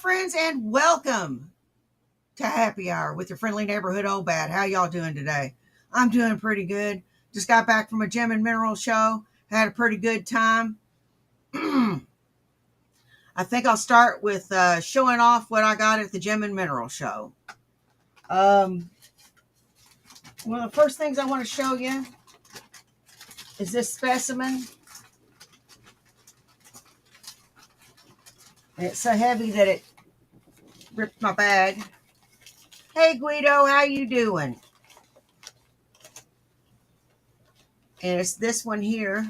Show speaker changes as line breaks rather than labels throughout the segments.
friends, and welcome to Happy Hour with your friendly neighborhood Obad. How y'all doing today? I'm doing pretty good. Just got back from a gem and mineral show. Had a pretty good time. I think I'll start with showing off what I got at the gem and mineral show. One of the first things I want to show you is this specimen. And it's so heavy that it ripped my bag. Hey Guido, how you doing? And it's this one here.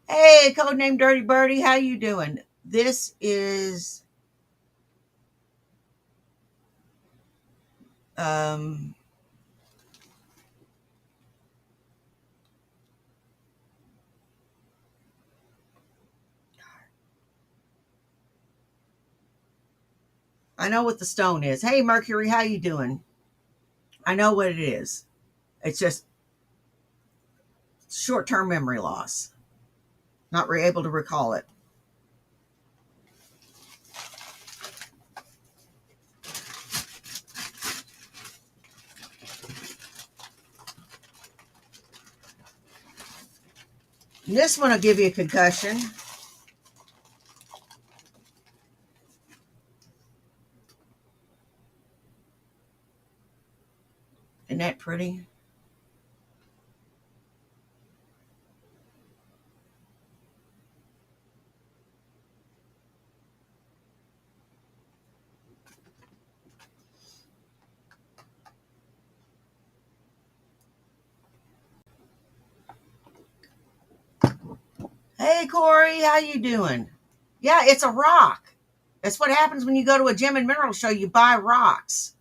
Hey, codename Dirty Birdie, how you doing? This is I know what the stone is. Hey Mercury, how you doing? I know what it is. It's just short-term memory loss. Not able to recall it. And this one will give you a concussion. Isn't that pretty? Hey Corey, how you doing? Yeah, it's a rock. That's what happens when you go to a gem and mineral show. You buy rocks.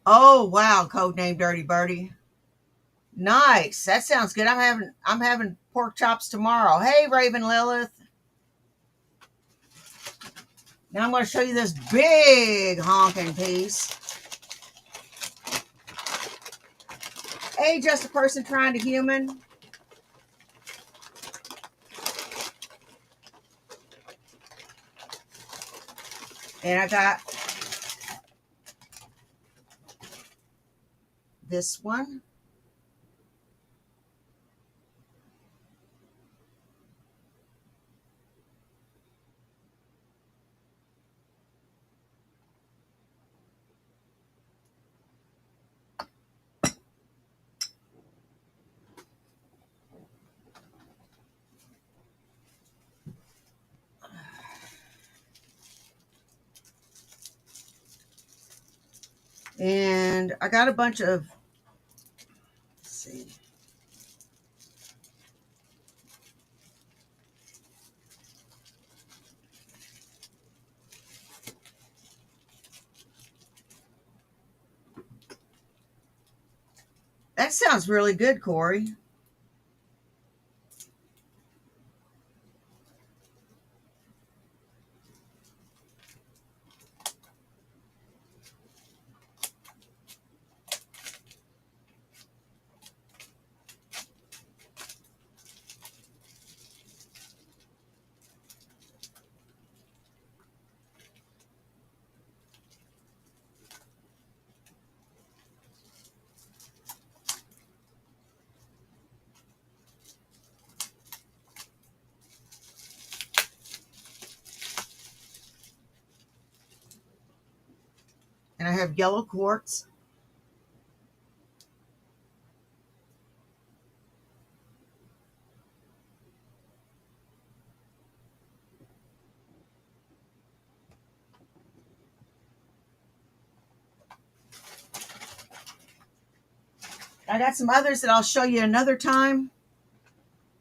Oh wow, codename Dirty Birdie. Nice. That sounds good. I'm having pork chops tomorrow. Hey Raven Lilith. Now I'm going to show you this big honking piece. Hey, just a person trying to human. And I got this one. And I got a bunch of, let's see. That sounds really good, Corey. And I have yellow quartz. I got some others that I'll show you another time.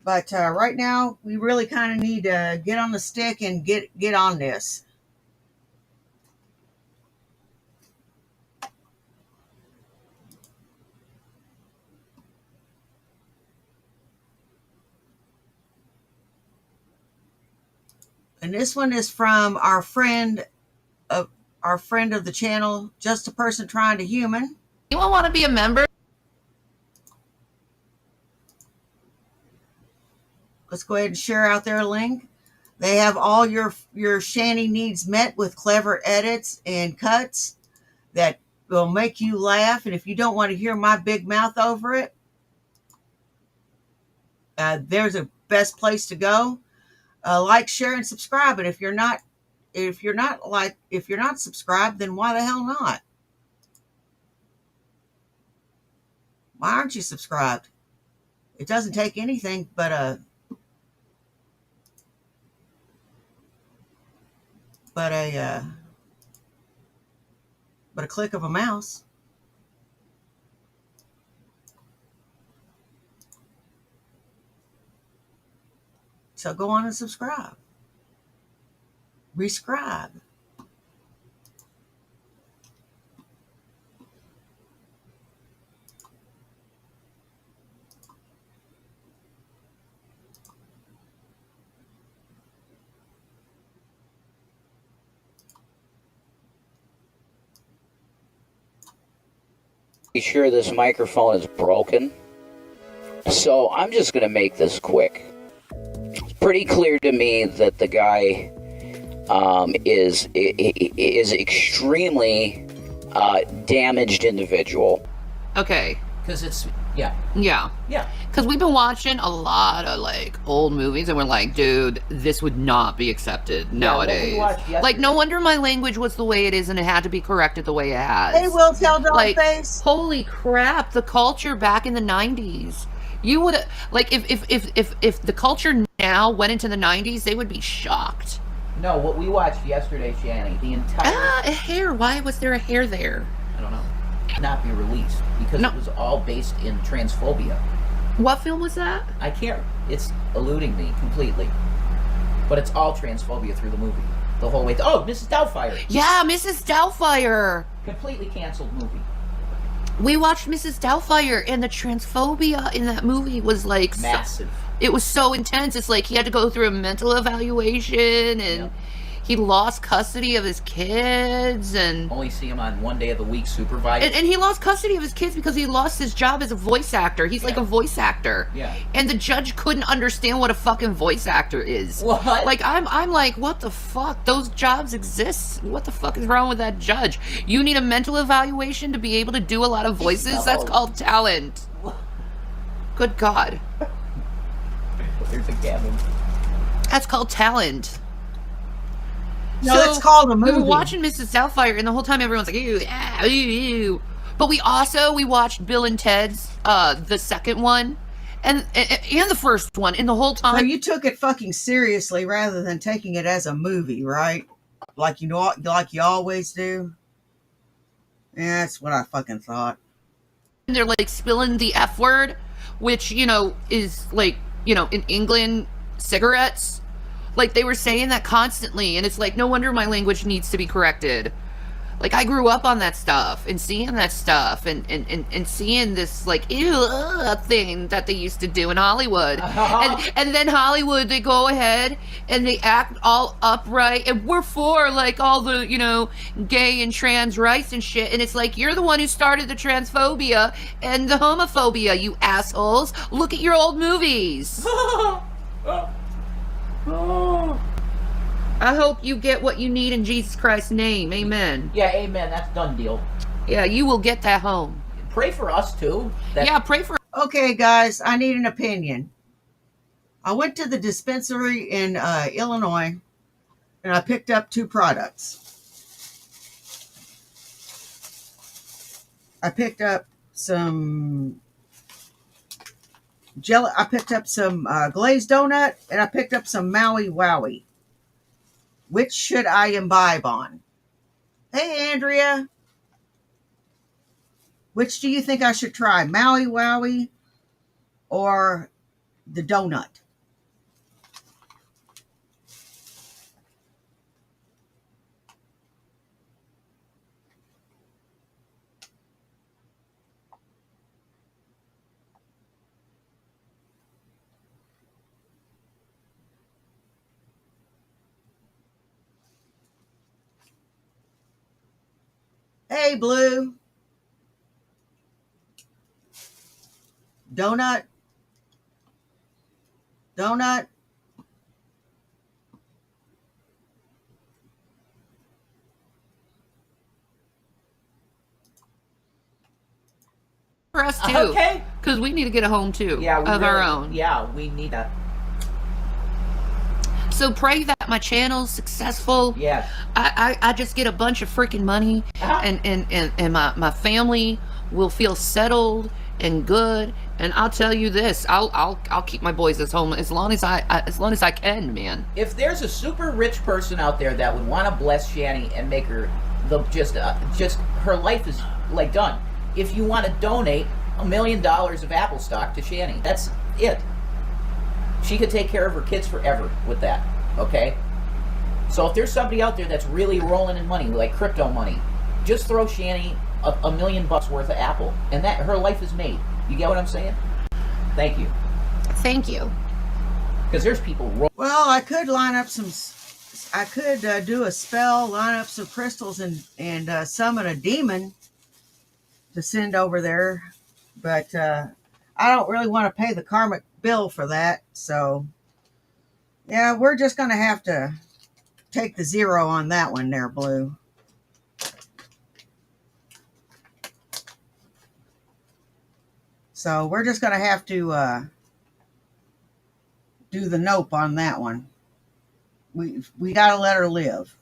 But right now, we really kind of need to get on the stick and get on this. And this one is from our friend of the channel, Just a Person Trying to Human.
Anyone want to be a member?
Let's go ahead and share out their link. They have all your shanty needs met with clever edits and cuts that will make you laugh. And if you don't want to hear my big mouth over it, there's a best place to go. Like, share, and subscribe. And if you're not subscribed, then why the hell not? Why aren't you subscribed? It doesn't take anything but a click of a mouse. So go on and subscribe. Rescribe.
Be sure this microphone is broken, so I'm just going to make this quick. It's pretty clear to me that the guy is extremely damaged individual.
Okay.
Because it's,
Yeah.
yeah.
Because we've been watching a lot of, like, old movies, and we're like, dude, this would not be accepted nowadays. Like, no wonder my language was the way it is, and it had to be corrected the way it has.
They will tell
Like,
Dogface.
holy crap, the culture back in the 90s. You would, like, if the culture now went into the 90s, they would be shocked.
No, what we watched yesterday, Shanny, the entire...
A hair. Why was there a hair there?
I don't know. Not be released, because
No.
it was all based in transphobia.
What film was that?
I can't... It's eluding me completely. But it's all transphobia through the movie. The whole way... Oh, Mrs. Doubtfire!
Yeah, Mrs. Doubtfire.
Completely canceled movie.
We watched Mrs. Doubtfire, and the transphobia in that movie was like
Massive.
It was so intense. It's like he had to go through a mental evaluation, and
Yep.
he lost custody of his kids, and
Only see him on one day of the week supervised.
and he lost custody of his kids because he lost his job as a voice actor. He's like
Yeah.
a voice actor.
Yeah.
And the judge couldn't understand what a fucking voice actor is.
What?
Like, I'm like, what the fuck? Those jobs exist. What the fuck is wrong with that judge? You need a mental evaluation to be able to do a lot of voices? That's
No.
called talent. Good God.
There's a cabin.
That's called talent.
No, that's called a
We
movie.
were watching Mrs. Doubtfire, and the whole time everyone's like, ew, ah, ew, ew. But we watched Bill and Ted's, the second one, and the first one, and the whole
So
time.
you took it fucking seriously rather than taking it as a movie, right? Like you always do. Yeah, that's what I fucking thought.
They're like spilling the F word, which, is like, in England, cigarettes. Like, they were saying that constantly, and it's like, no wonder my language needs to be corrected. Like, I grew up on that stuff, and seeing that stuff, and seeing this, like, ew, thing that they used to do in Hollywood. And then Hollywood, they go ahead, and they act all upright, and we're for, like, all the, gay and trans rights and shit, and it's like, you're the one who started the transphobia and the homophobia, you assholes. Look at your old movies. I hope you get what you need in Jesus Christ's name. Amen.
Yeah, amen. That's done deal.
Yeah, you will get that home.
Pray for us, too.
Yeah, pray for.
Okay, guys, I need an opinion. I went to the dispensary in Illinois, and I picked up 2 products. I picked up some jelly. I picked up some glazed donut, and I picked up some Maui Wowie. Which should I imbibe on? Hey, Andrea. Which do you think I should try? Maui Wowie or the donut? Hey, Blue. Donut. donut.
For us too.
Okay.
Because we need to get a home too.
Yeah,
of our own.
Yeah, we need that.
So pray that my channel's successful.
Yeah.
I just get a bunch of freaking money, and my family will feel settled and good. And I'll tell you this, I'll keep my boys at home as long as I can, man.
If there's a super rich person out there that would want to bless Shani and make her just her life is like done. If you want to donate $1 million of Apple stock to Shani, that's it. She could take care of her kids forever with that, okay? So if there's somebody out there that's really rolling in money, like crypto money, just throw Shani $1 million worth of Apple, and that her life is made. You get what I'm saying? Thank you.
Thank you.
Because there's people.
Well, I could line up some. I could do a spell, line up some crystals, and summon a demon to send over there, but I don't really want to pay the karmic bill for that. So, yeah, we're just going to have to take the 0 on that one there, Blue. So we're just going to have to do the nope on that one. We got to let her live.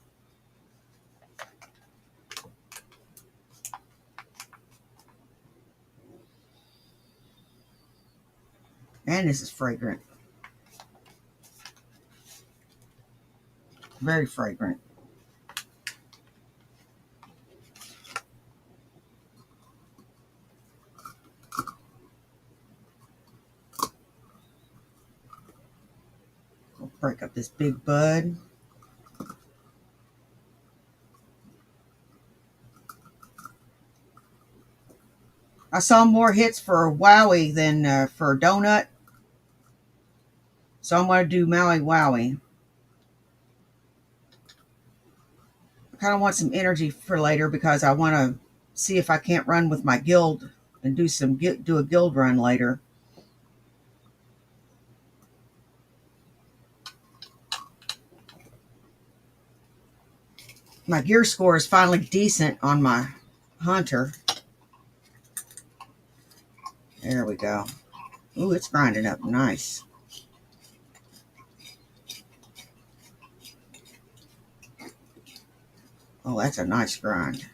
And this is fragrant. Very fragrant. We'll break up this big bud. I saw more hits for Wowie than for Donut. So I'm going to do Maui Wowie. I kind of want some energy for later because I want to see if I can't run with my guild and do a guild run later. My gear score is finally decent on my hunter. There we go. Ooh, it's grinding up nice. Oh, that's a nice grind.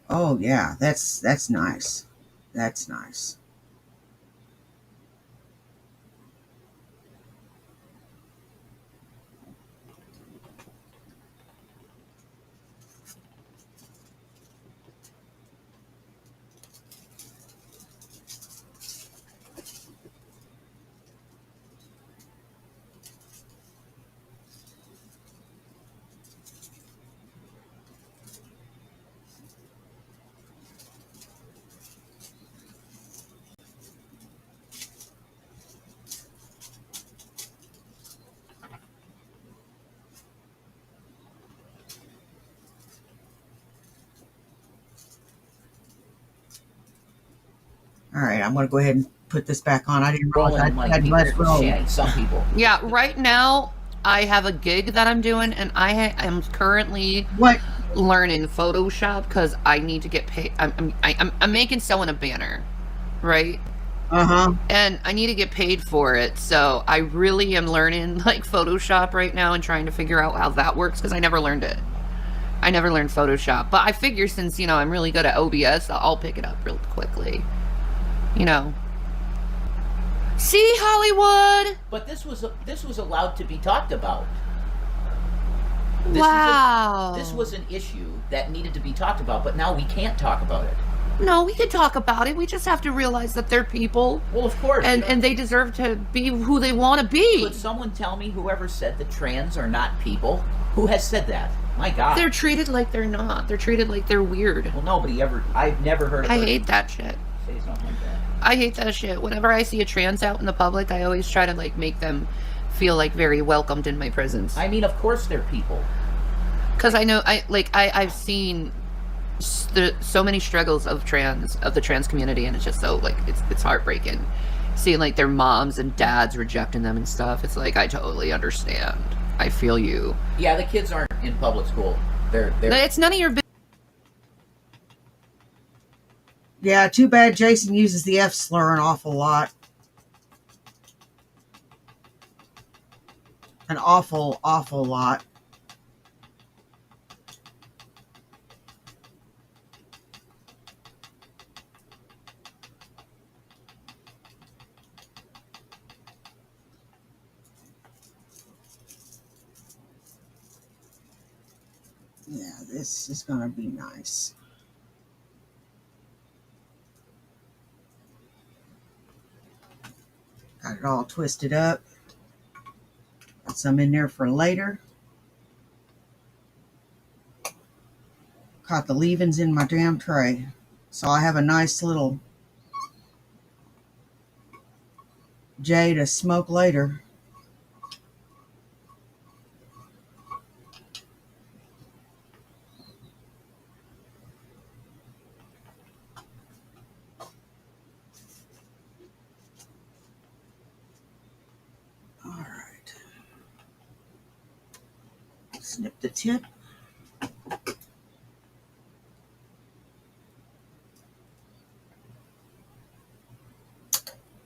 Oh yeah, that's nice. That's nice. All right, I'm going to go ahead and put this back on. I didn't realize I had to let it roll.
Some people.
Yeah, right now I have a gig that I'm doing, and I am currently learning Photoshop because I need to get paid. I'm making someone a banner, right? And I need to get paid for it, so I really am learning like Photoshop right now and trying to figure out how that works because I never learned it. I never learned Photoshop, but I figure since I'm really good at OBS, I'll pick it up real quickly. See, Hollywood.
But this was allowed to be talked about. This was an issue that needed to be talked about, but now we can't talk about it.
No, we can talk about it. We just have to realize that they're people.
Well, of course.
And they deserve to be who they want to be.
Could someone tell me whoever said that trans are not people? Who has said that? My God.
They're treated like they're not. They're treated like they're weird.
Well, nobody ever. I've never heard of
I hate that shit.
Say something like that.
I hate that shit. Whenever I see a trans out in the public, I always try to make them feel like very welcomed in my presence.
I mean, of course they're people.
Because I know I've seen so many struggles of the trans community, and it's just so like it's heartbreaking seeing like their moms and dads rejecting them and stuff. It's like I totally understand. I feel you.
Yeah, the kids aren't in public school. They're
It's none of your business.
Yeah, too bad Jason uses the F slur an awful lot. An awful, awful lot. Yeah, this is going to be nice. Got it all twisted up. Got some in there for later. Caught the leavings in my damn tray. So I have a nice little J to smoke later. All right. Snip the tip.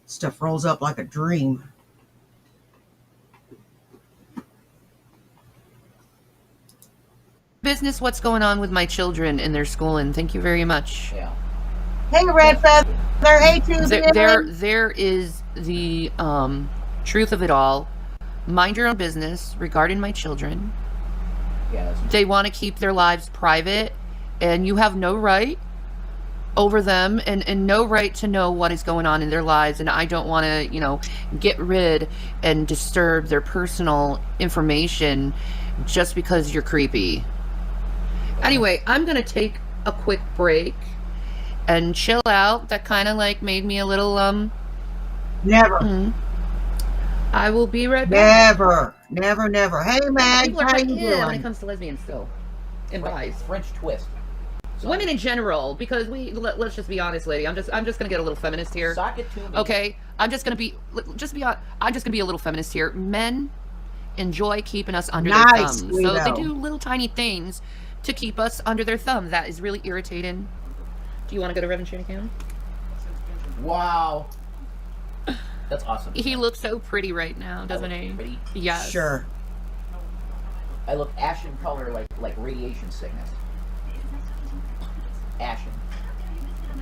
Stuff rolls up like a dream.
Business, what's going on with my children and their schooling? Thank you very much.
yeah.
Hey, Red Feather. Hey, Tuesday.
There is the truth of it all. Mind your own business regarding my children.
Yeah, that's
They want to keep their lives private, and you have no right over them and no right to know what is going on in their lives. And I don't want to, get rid and disturb their personal information just because you're creepy. Anyway, I'm going to take a quick break and chill out. That kind of like made me a little,
Never.
I will be right back.
Never. Hey, Mag,
People are
how
like,
you
when it
doing?
comes to lesbians still. And guys.
French twist. So,
Women in general, because let's just be honest, lady. I'm just gonna get a little feminist here.
sock it to me.
Okay, I'm just gonna be a little feminist here. Men enjoy keeping us under their
Nice,
thumb, so they
Guido.
do little tiny things to keep us under their thumb. That is really irritating. Do you want to go to Reverend Shanahan?
Wow. That's awesome.
He looks so pretty right now,
I
doesn't
look
he?
pretty.
Yes.
Sure.
I look ashen color like radiation sickness. Ashen.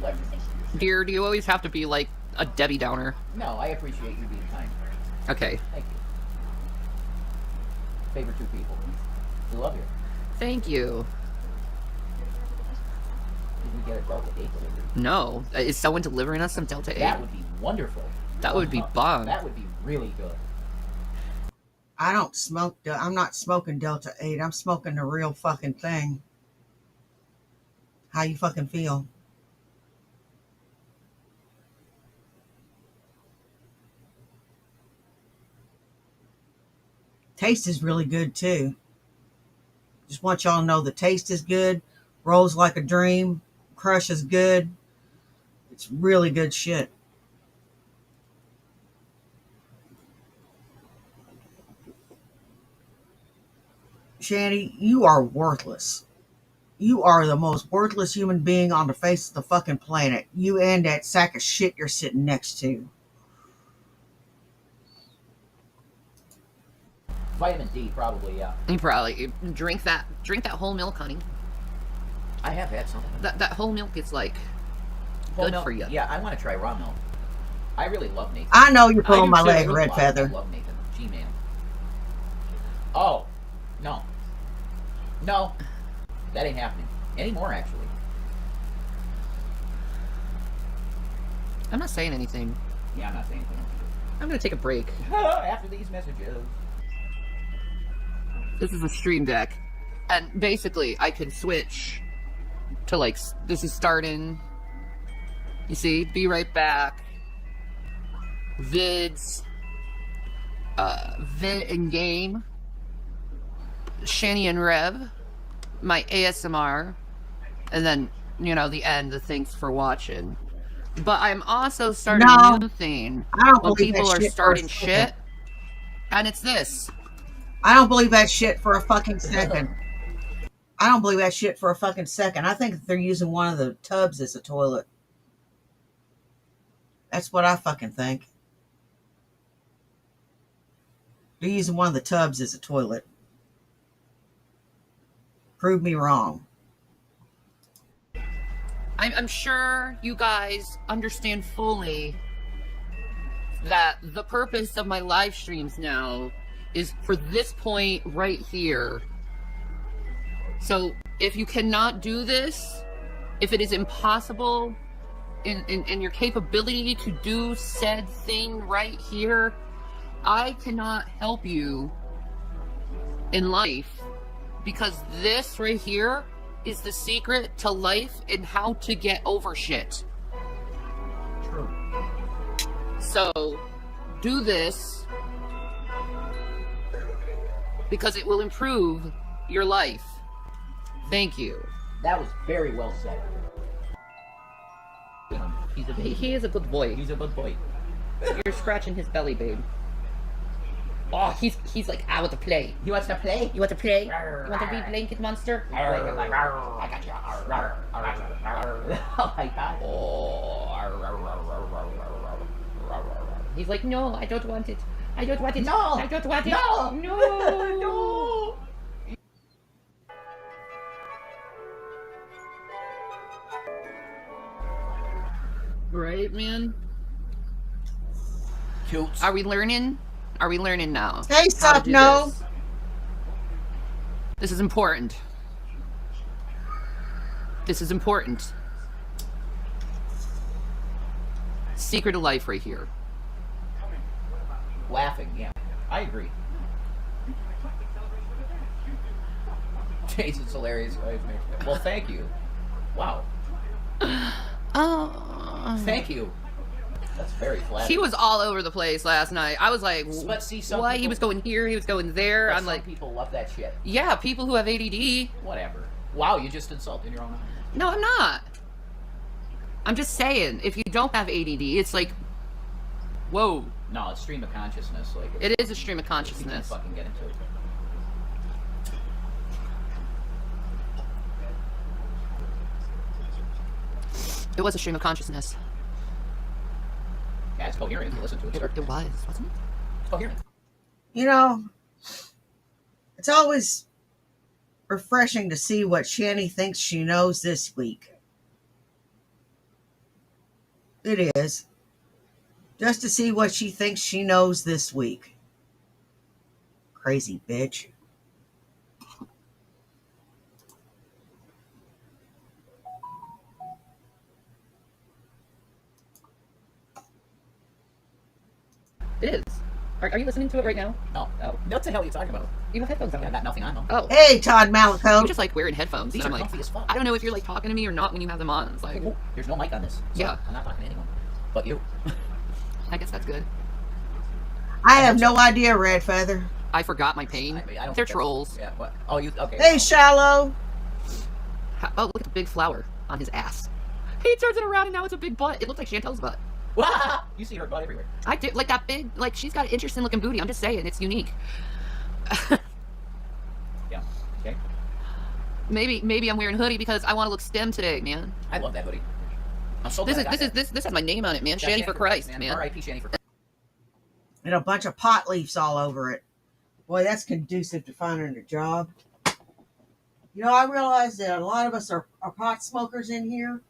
Like,
Dear, do you always have to be like a Debbie Downer?
no, I appreciate you being kind.
Okay.
Thank you. Favorite two people. We love you.
Thank you.
Did we get a Delta 8 delivery?
No, is someone delivering us some Delta 8?
That would be wonderful.
That would be bomb.
That would be really good.
I don't smoke. I'm not smoking Delta 8. I'm smoking the real fucking thing. How you fucking feel? Taste is really good too. Just want y'all to know the taste is good. Rolls like a dream. Crush is good. It's really good shit. Shanny, you are worthless. You are the most worthless human being on the face of the fucking planet. You and that sack of shit you're sitting next to.
Vitamin D, probably, yeah.
You probably drink that whole milk, honey.
I have had some.
That whole milk is like
Whole
good
milk,
for you.
Yeah, I want to try raw milk. I really love Nathan.
I know you're
I
pulling
do
my
too.
leg,
I
Red
I
Feather.
love Nathan. G-Man. Oh, no. No. That ain't happening. Anymore, actually.
I'm not saying anything.
Yeah, I'm not saying anything.
I'm gonna take a break.
After these messages.
This is a stream deck, and basically I can switch to like this is starting. You see, be right back. Vids, vid and game. Shani and Rev, my ASMR, and then, the end, the thanks for watching. But I'm also starting
No,
a new thing
I don't
when
believe that
people are
shit for a
starting
second.
shit, and it's this.
I don't believe that shit for a fucking second. I don't believe that shit for a fucking second. I think they're using one of the tubs as a toilet. That's what I fucking think. They're using one of the tubs as a toilet. Prove me wrong.
I'm sure you guys understand fully that the purpose of my live streams now is for this point right here. So if you cannot do this, if it is impossible in your capability to do said thing right here, I cannot help you in life, because this right here is the secret to life and how to get over shit.
True.
So do this because it will improve your life. Thank you.
That was very well said. He's a baby.
He is a good boy.
He's a good boy.
You're scratching his belly, babe. Oh, he's like, I want to play.
He wants to play?
You want to play? You want to be blanket monster?
I got you. Oh my god.
He's like, no, I don't want it. I don't want it.
No.
I don't want it.
No.
No.
No.
Right, man?
Cute.
Are we learning? Are we learning now?
Hey,
how to
sup,
do
no.
this? This is important. This is important. Secret of life right here.
Laughing, yeah. I agree. Jason's hilarious. Well, thank you. Wow.
Oh.
Thank you. That's very flattering.
He was all over the place last night. I was like,
But see, some
what?
people,
He was going here, he was going there. I'm
some
like,
people love that shit.
yeah, people who have ADD.
Whatever. Wow, you just insulted your own eyes.
No, I'm not. I'm just saying, if you don't have ADD, it's like, whoa.
No, it's stream of consciousness. Like
It is a stream of
you can't
consciousness.
fucking get into it.
It was a stream of consciousness.
Yeah, it's coherent if you listen to it.
It was, wasn't it?
It's coherent.
You know, it's always refreshing to see what Shani thinks she knows this week. It is. Just to see what she thinks she knows this week. Crazy bitch.
It is. Are you listening to it right now?
No.
Oh.
What the hell are you talking about?
You have headphones
I
on.
got nothing on them.
Oh.
Hey, Todd
You
Malico.
just like wearing headphones.
These
And
are
I'm like,
comfy as fuck.
I don't know if you're like talking to me or not when you have them on. It's like,
There's no mic on this. So
Yeah.
I'm not talking to anyone. But you.
I guess that's good.
I have no idea, Red Feather.
I forgot my pain.
I don't
They're
think that's-
trolls.
Yeah, what? Oh, you. Okay.
Hey, Shallow.
Oh, look at the big flower on his ass. He turns it around and now it's a big butt. It looks like Chantel's butt.
You see her butt everywhere.
I do like that big, like she's got an interesting looking booty. I'm just saying, it's unique.
Yeah. Okay.
Maybe I'm wearing a hoodie because I want to look STEM today, man.
I love that hoodie. I'm so
This
glad
is
I got that.
this has my name on it, man.
Yeah,
Shanny for Christ, man.
R.I.P. Shanny for Christ.
And a bunch of pot leaves all over it. Boy, that's conducive to finding a job. You know, I realize that a lot of us are pot smokers in here,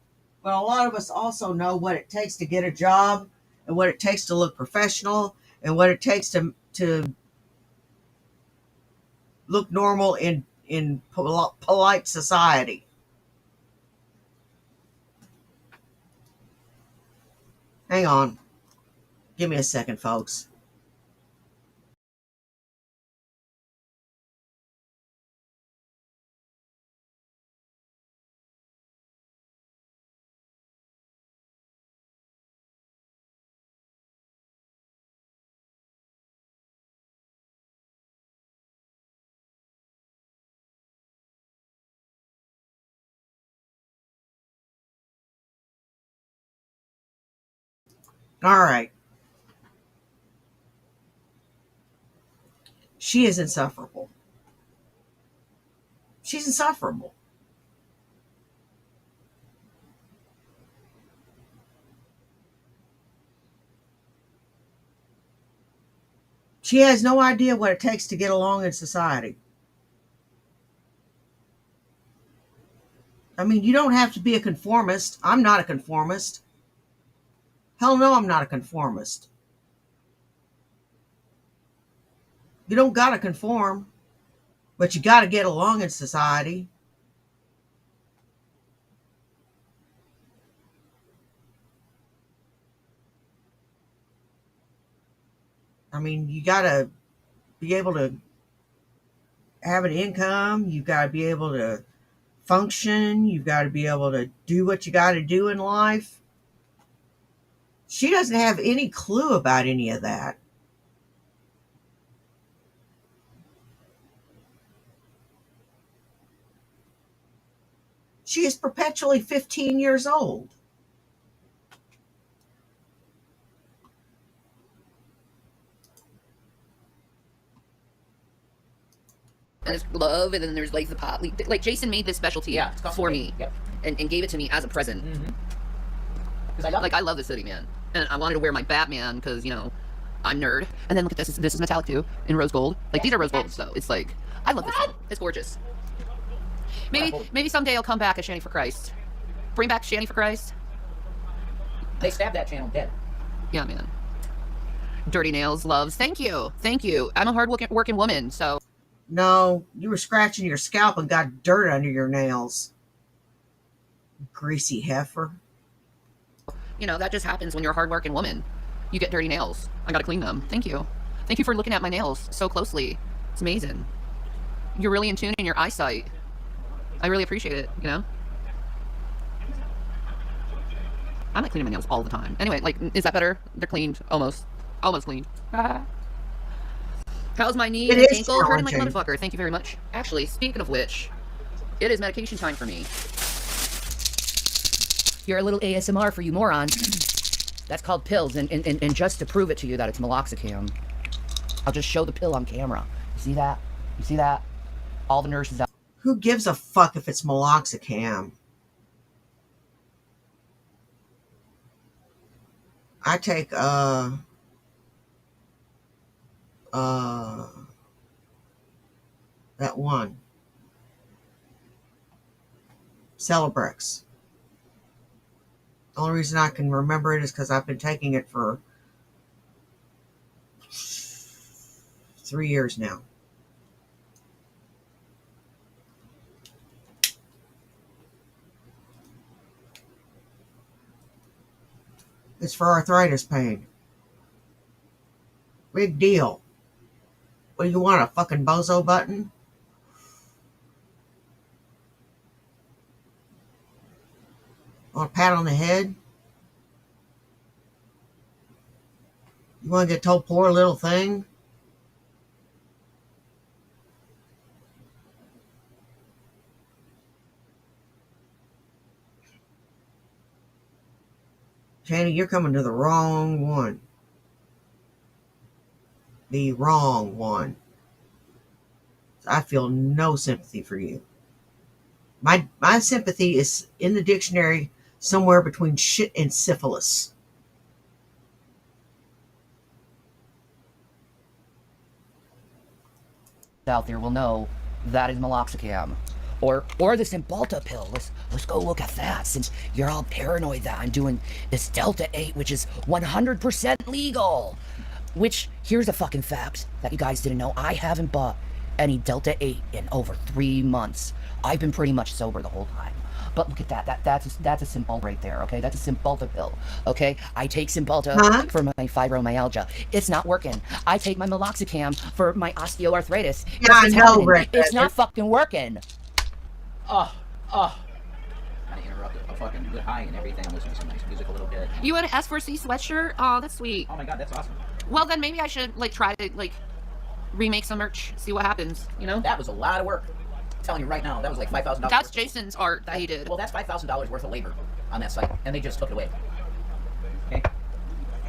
but a lot of us also know what it takes to get a job and what it takes to look professional and what it takes to look normal in polite society. Hang on. Give me a second, folks. All right. She is insufferable. She's insufferable. She has no idea what it takes to get along in society. I mean, you don't have to be a conformist. I'm not a conformist. Hell no, I'm not a conformist. You don't gotta conform, but you gotta get along in society. I mean, you gotta be able to have an income. You gotta be able to function. You gotta be able to do what you gotta do in life. She doesn't have any clue about any of that. She is perpetually 15 years old.
And it's love, and then there's like the pot. Like Jason made this specialty for me, and gave it to me as a present. Because I love this hoodie, man, and I wanted to wear my Batman because I'm nerd. And then look at this. This is metallic too, in rose gold. Like these are rose gold, so it's like I love this one. It's gorgeous. Maybe someday I'll come back as Shanny for Christ. Bring back Shanny for Christ.
They stabbed that channel dead.
Yeah, man. Dirty nails, loves. Thank you. I'm a hard working woman, so.
No, you were scratching your scalp and got dirt under your nails. Greasy heifer.
That just happens when you're a hard-working woman. You get dirty nails. I gotta clean them. Thank you. Thank you for looking at my nails so closely. It's amazing. You're really in tune in your eyesight. I really appreciate it, I'm not cleaning my nails all the time. Anyway, is that better? They're cleaned. Almost cleaned. How's my knee and ankle? Hurting like a motherfucker. Thank you very much. Actually, speaking of which, it is medication time for me. You're a little ASMR for you morons. That's called pills, and just to prove it to you that it's meloxicam, I'll just show the pill on camera. You see that? All the nurses out.
Who gives a fuck if it's meloxicam? I take that one. Celebrex. The only reason I can remember it is because I've been taking it for 3 years now. It's for arthritis pain. Big deal. What do you want, a fucking bozo button? Want a pat on the head? You want to get told, poor little thing? Shanny, you're coming to the wrong one. The wrong one. I feel no sympathy for you. My sympathy is in the dictionary somewhere between shit and syphilis.
Out there will know that is meloxicam. Or the Cymbalta pill. Let's go look at that, since you're all paranoid that I'm doing this Delta 8, which is 100% legal. Which, here's a fucking fact that you guys didn't know. I haven't bought any Delta 8 in over 3 months. I've been pretty much sober the whole time. But look at that. That's a Cymbalta right there, okay? That's a Cymbalta pill, okay? I take Cymbalta for my fibromyalgia. It's not working. I take my meloxicam for my osteoarthritis.
Yeah, I know, Rick.
It's not fucking working.
Kind of interrupted a fucking good high and everything. I'm listening to some nice music a little bit.
You want an S4C sweatshirt? Oh, that's sweet.
Oh my god, that's awesome.
Well, then maybe I should try to remake some merch, see what happens.
That was a lot of work. I'm telling you right now, that was like $5,000.
That's Jason's art that he did.
Well, that's $5,000 worth of labor on that site, and they just took it away. Okay.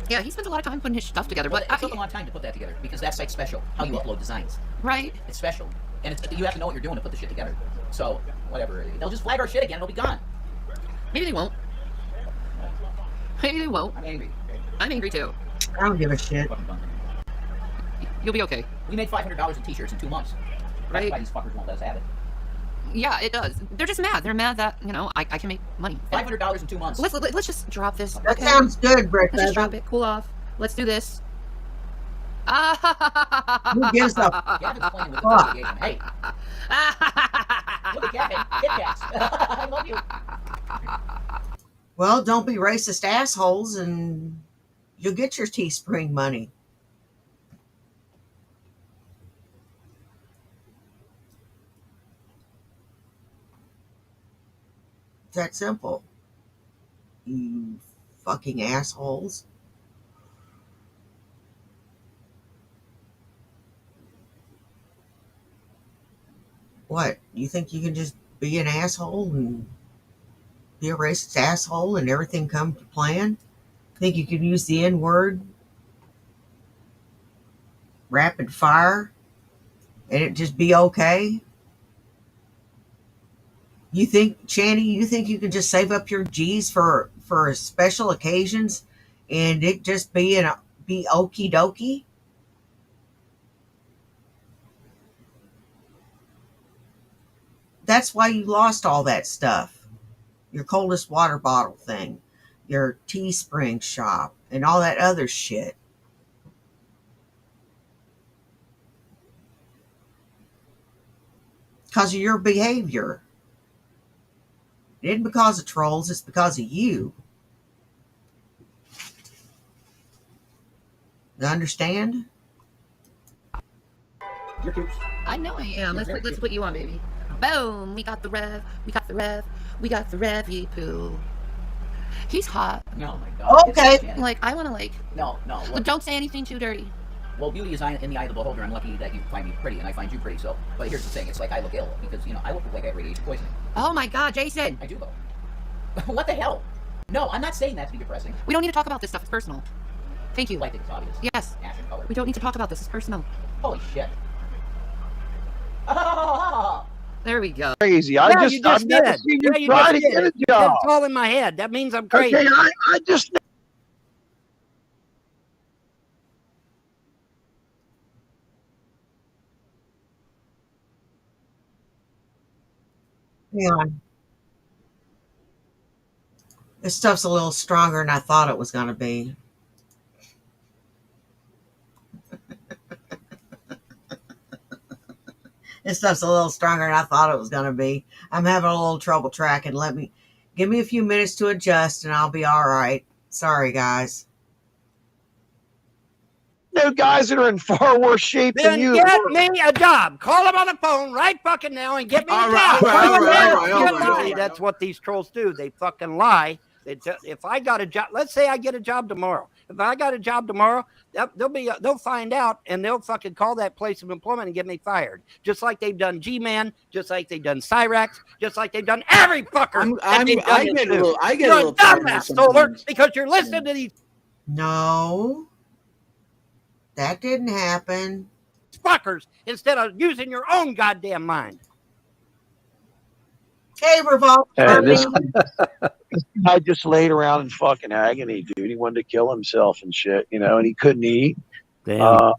Yeah, he spends a lot of time putting his stuff together,
Well,
but
it took a long time to put that together because that site's special. How you upload designs,
right?
it's special, and you have to know what you're doing to put the shit together. So whatever, they'll just flag our shit again. It'll be gone.
Maybe they won't. Maybe they won't.
I'm angry.
I'm angry too.
I don't give a shit.
Fucking bummer.
You'll be okay.
We made $500 in t-shirts in 2 months. That's
Right.
why these fuckers won't let us have it.
Yeah, it does. They're just mad. They're mad that, I can make money.
$500 in 2 months.
Let's just drop this.
That sounds good, Brick.
Let's just drop it. Cool off. Let's do this.
Who gives a
Gavin's playing with the
fuck?
video game. Hey, look at Gavin. Kit Kats. I love you.
Well, don't be racist assholes and you'll get your Teespring money. It's that simple. You fucking assholes. What? You think you can just be an asshole and be a racist asshole and everything come to plan? Think you can use the N word rapid fire and it just be okay? You think, Channy, you think you can just save up your G's for special occasions and it just be okie dokie? That's why you lost all that stuff. Your coldest water bottle thing, your Teespring shop, and all that other shit. Because of your behavior. It isn't because of trolls, it's because of you. You understand?
You're cute.
I know I am. Let's put you on, baby. Boom! We got the rev. We got the rev. We got the revy poo. He's hot.
No, my God.
Okay.
Like, I want to
No.
But
Look,
don't say anything too dirty.
well, beauty is in the eye of the beholder. I'm lucky that you find me pretty, and I find you pretty. So, but here's the thing: it's like I look ill because I look like I have radiation poisoning.
Oh my God, Jason!
I do though. What the hell? No, I'm not saying that to be depressing.
We don't need to talk about this stuff. It's personal. Thank you.
I think it's obvious.
Yes.
Ashen color.
We don't need to talk about this. It's personal.
Holy shit. Oh,
There we go.
Crazy.
Yeah,
I've
you
never
just
seen
did.
you
Yeah, you
try to
just
get
did.
a job.
It's all in my head. That means I'm crazy.
Okay, I just
Hang on. This stuff's a little stronger than I thought it was going to be. This stuff's a little stronger than I thought it was going to be. I'm having a little trouble tracking. Give me a few minutes to adjust and I'll be all right. Sorry, guys.
know guys that are in far worse shape than
Then
you.
get me a job. Call them on the phone right fucking now and get me a
All
job.
right,
Call
all
them
right,
now.
all right, all
You
right,
lie.
all right.
That's what these trolls do. They fucking lie. If I got a job, let's say I get a job tomorrow. If I got a job tomorrow, they'll find out and they'll fucking call that place of employment and get me fired. Just like they've done G-Man, just like they've done Cyrax, just like they've done every fucker.
I get a
You're a
little tired of
dumbass,
this
Solar,
sometimes.
because you're listening to these
No, that didn't happen.
fuckers instead of using your own goddamn mind.
Hey, Revolt.
And this guy just laid around in fucking agony, dude. He wanted to kill himself and shit, and he couldn't eat. I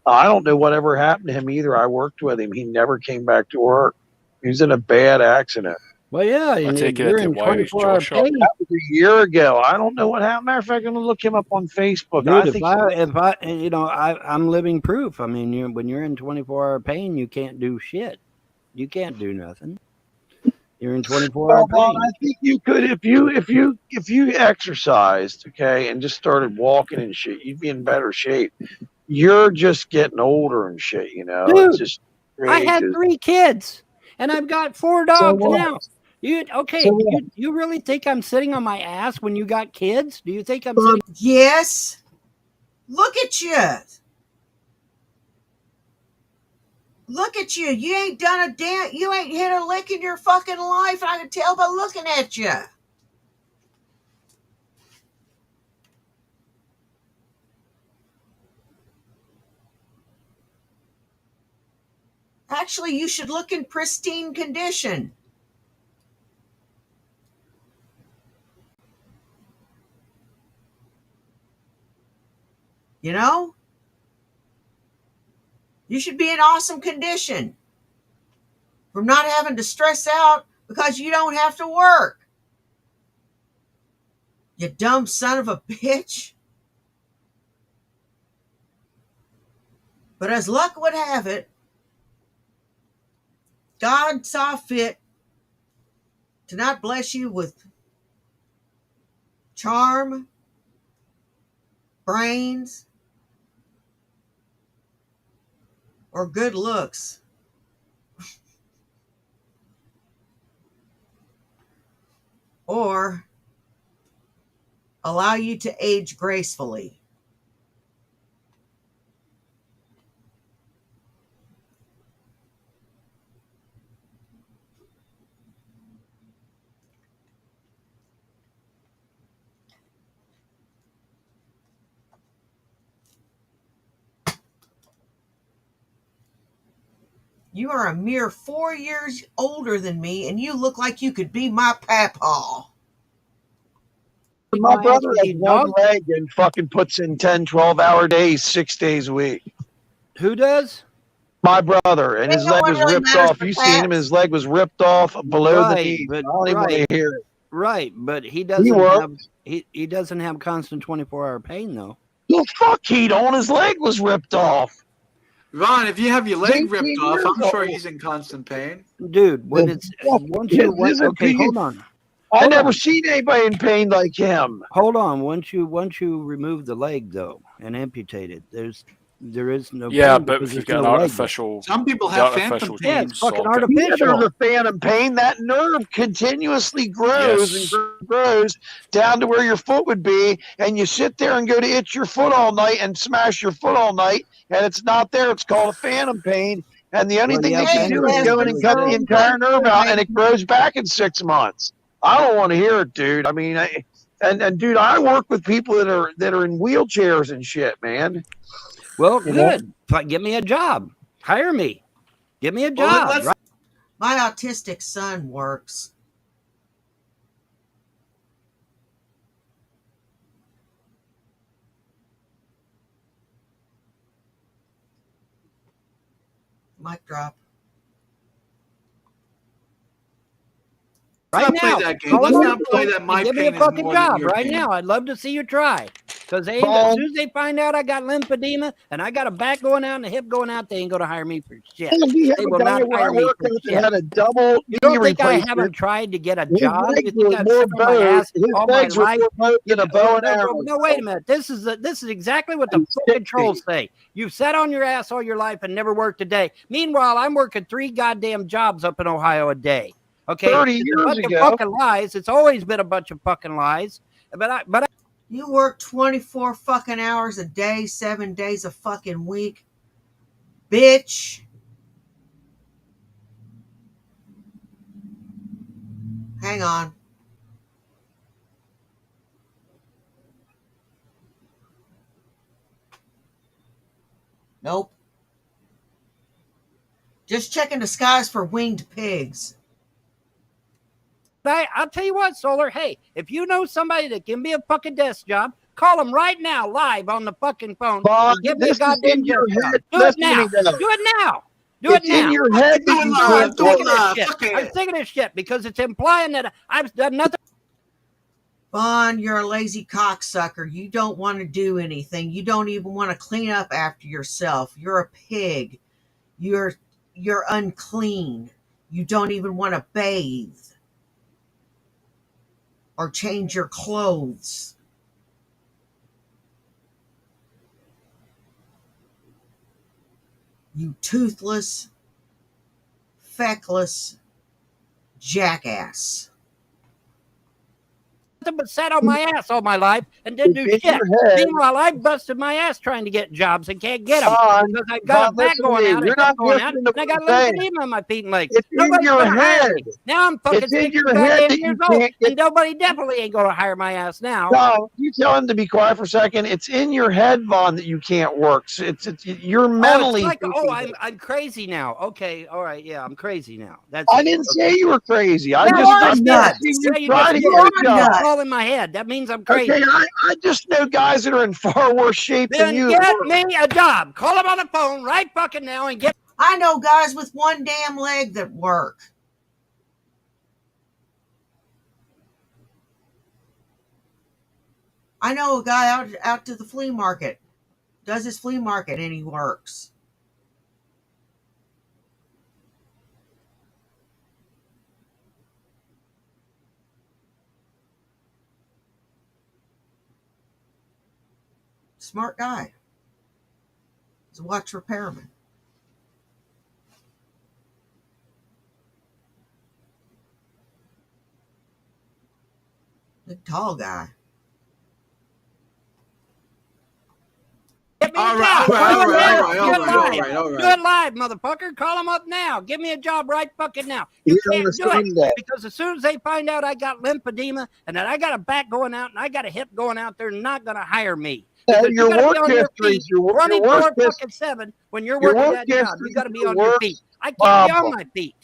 don't know whatever happened to him either. I worked with him. He never came back to work. He was in a bad accident.
Well, yeah,
I take it
you're
that
in
why is
24-hour
Joe
pain.
That was a year ago. I don't know what happened. Matter of fact, I'm gonna look him up on Facebook.
Dude, I'm living proof. I mean, when you're in 24-hour pain, you can't do shit. You can't do nothing. You're in 24-hour
Well,
pain.
I think you could if you exercised, okay, and just started walking and shit, you'd be in better shape. You're just getting older and shit,
Dude,
It's just
I had
crazy.
3 kids, and I've got 4 dogs
what?
now. You
what?
you really think I'm sitting on my ass when you got kids? Do you think I'm sitting?
Yes. Look at you. Look at you. You ain't done a damn. You ain't hit a lick in your fucking life. I can tell by looking at you. Actually, you should look in pristine condition. You know? You should be in awesome condition from not having to stress out because you don't have to work. You dumb son of a bitch. But as luck would have it, God saw fit to not bless you with charm, brains, or good looks. Or allow you to age gracefully. You are a mere 4 years older than me, and you look like you could be my papa.
My brother has one leg and fucking puts in 10, 12-hour days, 6 days a week.
Who does?
My brother, and his
no
leg
one
was
really
ripped
matters
off.
for
You seen him?
cats.
His leg was ripped off below the
Right,
knee.
but
I don't even want to hear it.
Right, but he
He
doesn't
works.
have he doesn't have constant 24-hour pain though.
Well, fuck, he don't. His leg was ripped off.
Ron, if you have your leg
18
ripped off,
years
I'm sure
old.
he's in constant pain.
Dude, when it's
Well,
once you
his
okay,
opinion-
hold on.
I
Hold
never
on.
seen anybody in pain like him.
Hold on. Once you remove the leg though and amputate it, there is no
Yeah,
pain
but
because
if you've
there's
got
no
an
leg there.
artificial,
Some people
the
have
artificial
phantom pain.
Yeah,
joints,
it's fucking
so-
artificial.
There's a phantom pain. That nerve continuously grows
Yes.
and grows down to where your foot would be, and you sit there and go to itch your foot all night and smash your foot all night, and it's not there. It's called a phantom pain, and the only
Well,
thing
yeah,
they can
phantom
do is
pain
go
is
in and
really
cut the
bad.
entire nerve out, and it grows back in 6 months. I don't want to hear it, dude. I mean, and dude, I work with people that are in wheelchairs and shit, man.
Well,
You know?
good. Give me a job. Hire me. Give me a
Well,
job.
let's-
right?
My autistic son works. Mic drop.
Let's
Right
not play
now.
that game.
Call
Let's
him
not
up
play
and
that. My
give me a
pain is
fucking
more than
job
your
right
pain.
now. I'd love to see you try. Because as
Paul.
soon as they find out I got lymphedema and I got a back going out and a hip going out, they ain't going to hire me for shit.
We have
They
a
will
guy
not
where I
hire me
worked
for
with that
shit.
had a double
You
knee
don't think I
replacement.
haven't tried to get a
His
job? You
legs
think
were
I've
more
sat on my
bowed.
ass
His
all my
legs were
life?
more bowed than a bow and arrow.
No, wait a minute. This is exactly what the
I'm
fucking
60.
trolls say. You've sat on your ass all your life and never worked a day. Meanwhile, I'm working 3 goddamn jobs up in Ohio a day. Okay,
30
it's a
years
bunch
ago.
of fucking lies. It's always been a bunch of fucking lies. But
You work 24 fucking hours a day, 7 days a fucking week. Bitch. Hang on. Nope. Just checking the skies for winged pigs.
I'll tell you what, Solar. Hey, if you know somebody that can be a fucking desk job, call them right now, live on the fucking phone.
Bob,
And give me
this
a
is
goddamn
in your
desk job.
head.
Do it
Listen to
now.
me, though.
Do it now. Do
It's
it now.
in your head that
Do it
you
live.
can't
Do
do
it
it.
live.
Shit.
Fuck
I'm
it.
sick of this shit because it's implying that I've done nothing.
Vaughn, you're a lazy cocksucker. You don't want to do anything. You don't even want to clean up after yourself. You're a pig. You're unclean. You don't even want to bathe or change your clothes. You toothless, feckless jackass.
nothing but sat on my ass all my life and didn't do
It's in
shit.
your head.
Meanwhile, I busted my ass trying to get jobs and can't get them
Vaughn,
because I got a back
listen to
going
me.
out, a
You're
hip
not
going out,
listening to
and I
what
got
I'm saying.
lymphedema in my feet and legs.
It's in
Nobody's
your
gonna hire
head.
me. Now I'm fucking
It's in
60
your head
goddamn
that you
years old,
can't get.
and nobody definitely ain't gonna hire my ass now.
No, you tell him to be quiet for a second. It's in your head, Vaughn, that you can't work. So it's you're
Oh,
mentally.
it's like,
thinking
I'm crazy now. Okay, all right, yeah, I'm crazy now. That's
I
it.
didn't
Okay.
say you were crazy. I
You
just
are
I'm
nuts.
watching
Yeah,
you
you
try
just
to
You
get
did.
a
are
It's
job.
nuts.
all in my head. That means I'm crazy.
Okay, I just know guys that are in far worse shape than
Then
you.
get me a job. Call him on the phone right fucking now and get.
I know guys with one damn leg that work. I know a guy out to the flea market, does his flea market, and he works. Smart guy. He's a watch repairman. The tall guy.
Get me a
All right,
job.
all right,
Call
all
him
right,
now.
all right,
Do
all
it
right,
live.
all right, all
Do
right.
it live, motherfucker. Call him up now. Give me a job right fucking now.
Here
You
on
can't
a
do it
Sunday.
because as soon as they find out I got lymphedema and that I got a back going out and I got a hip going out, they're not going to hire me. Because
Your
you got to
work
be on your
history
feet
is your work
24 fucking 7 when you're
your
working
work
that job.
history
You got to
is
be
your
on your
worst
feet. I can't be on
problem.
my feet.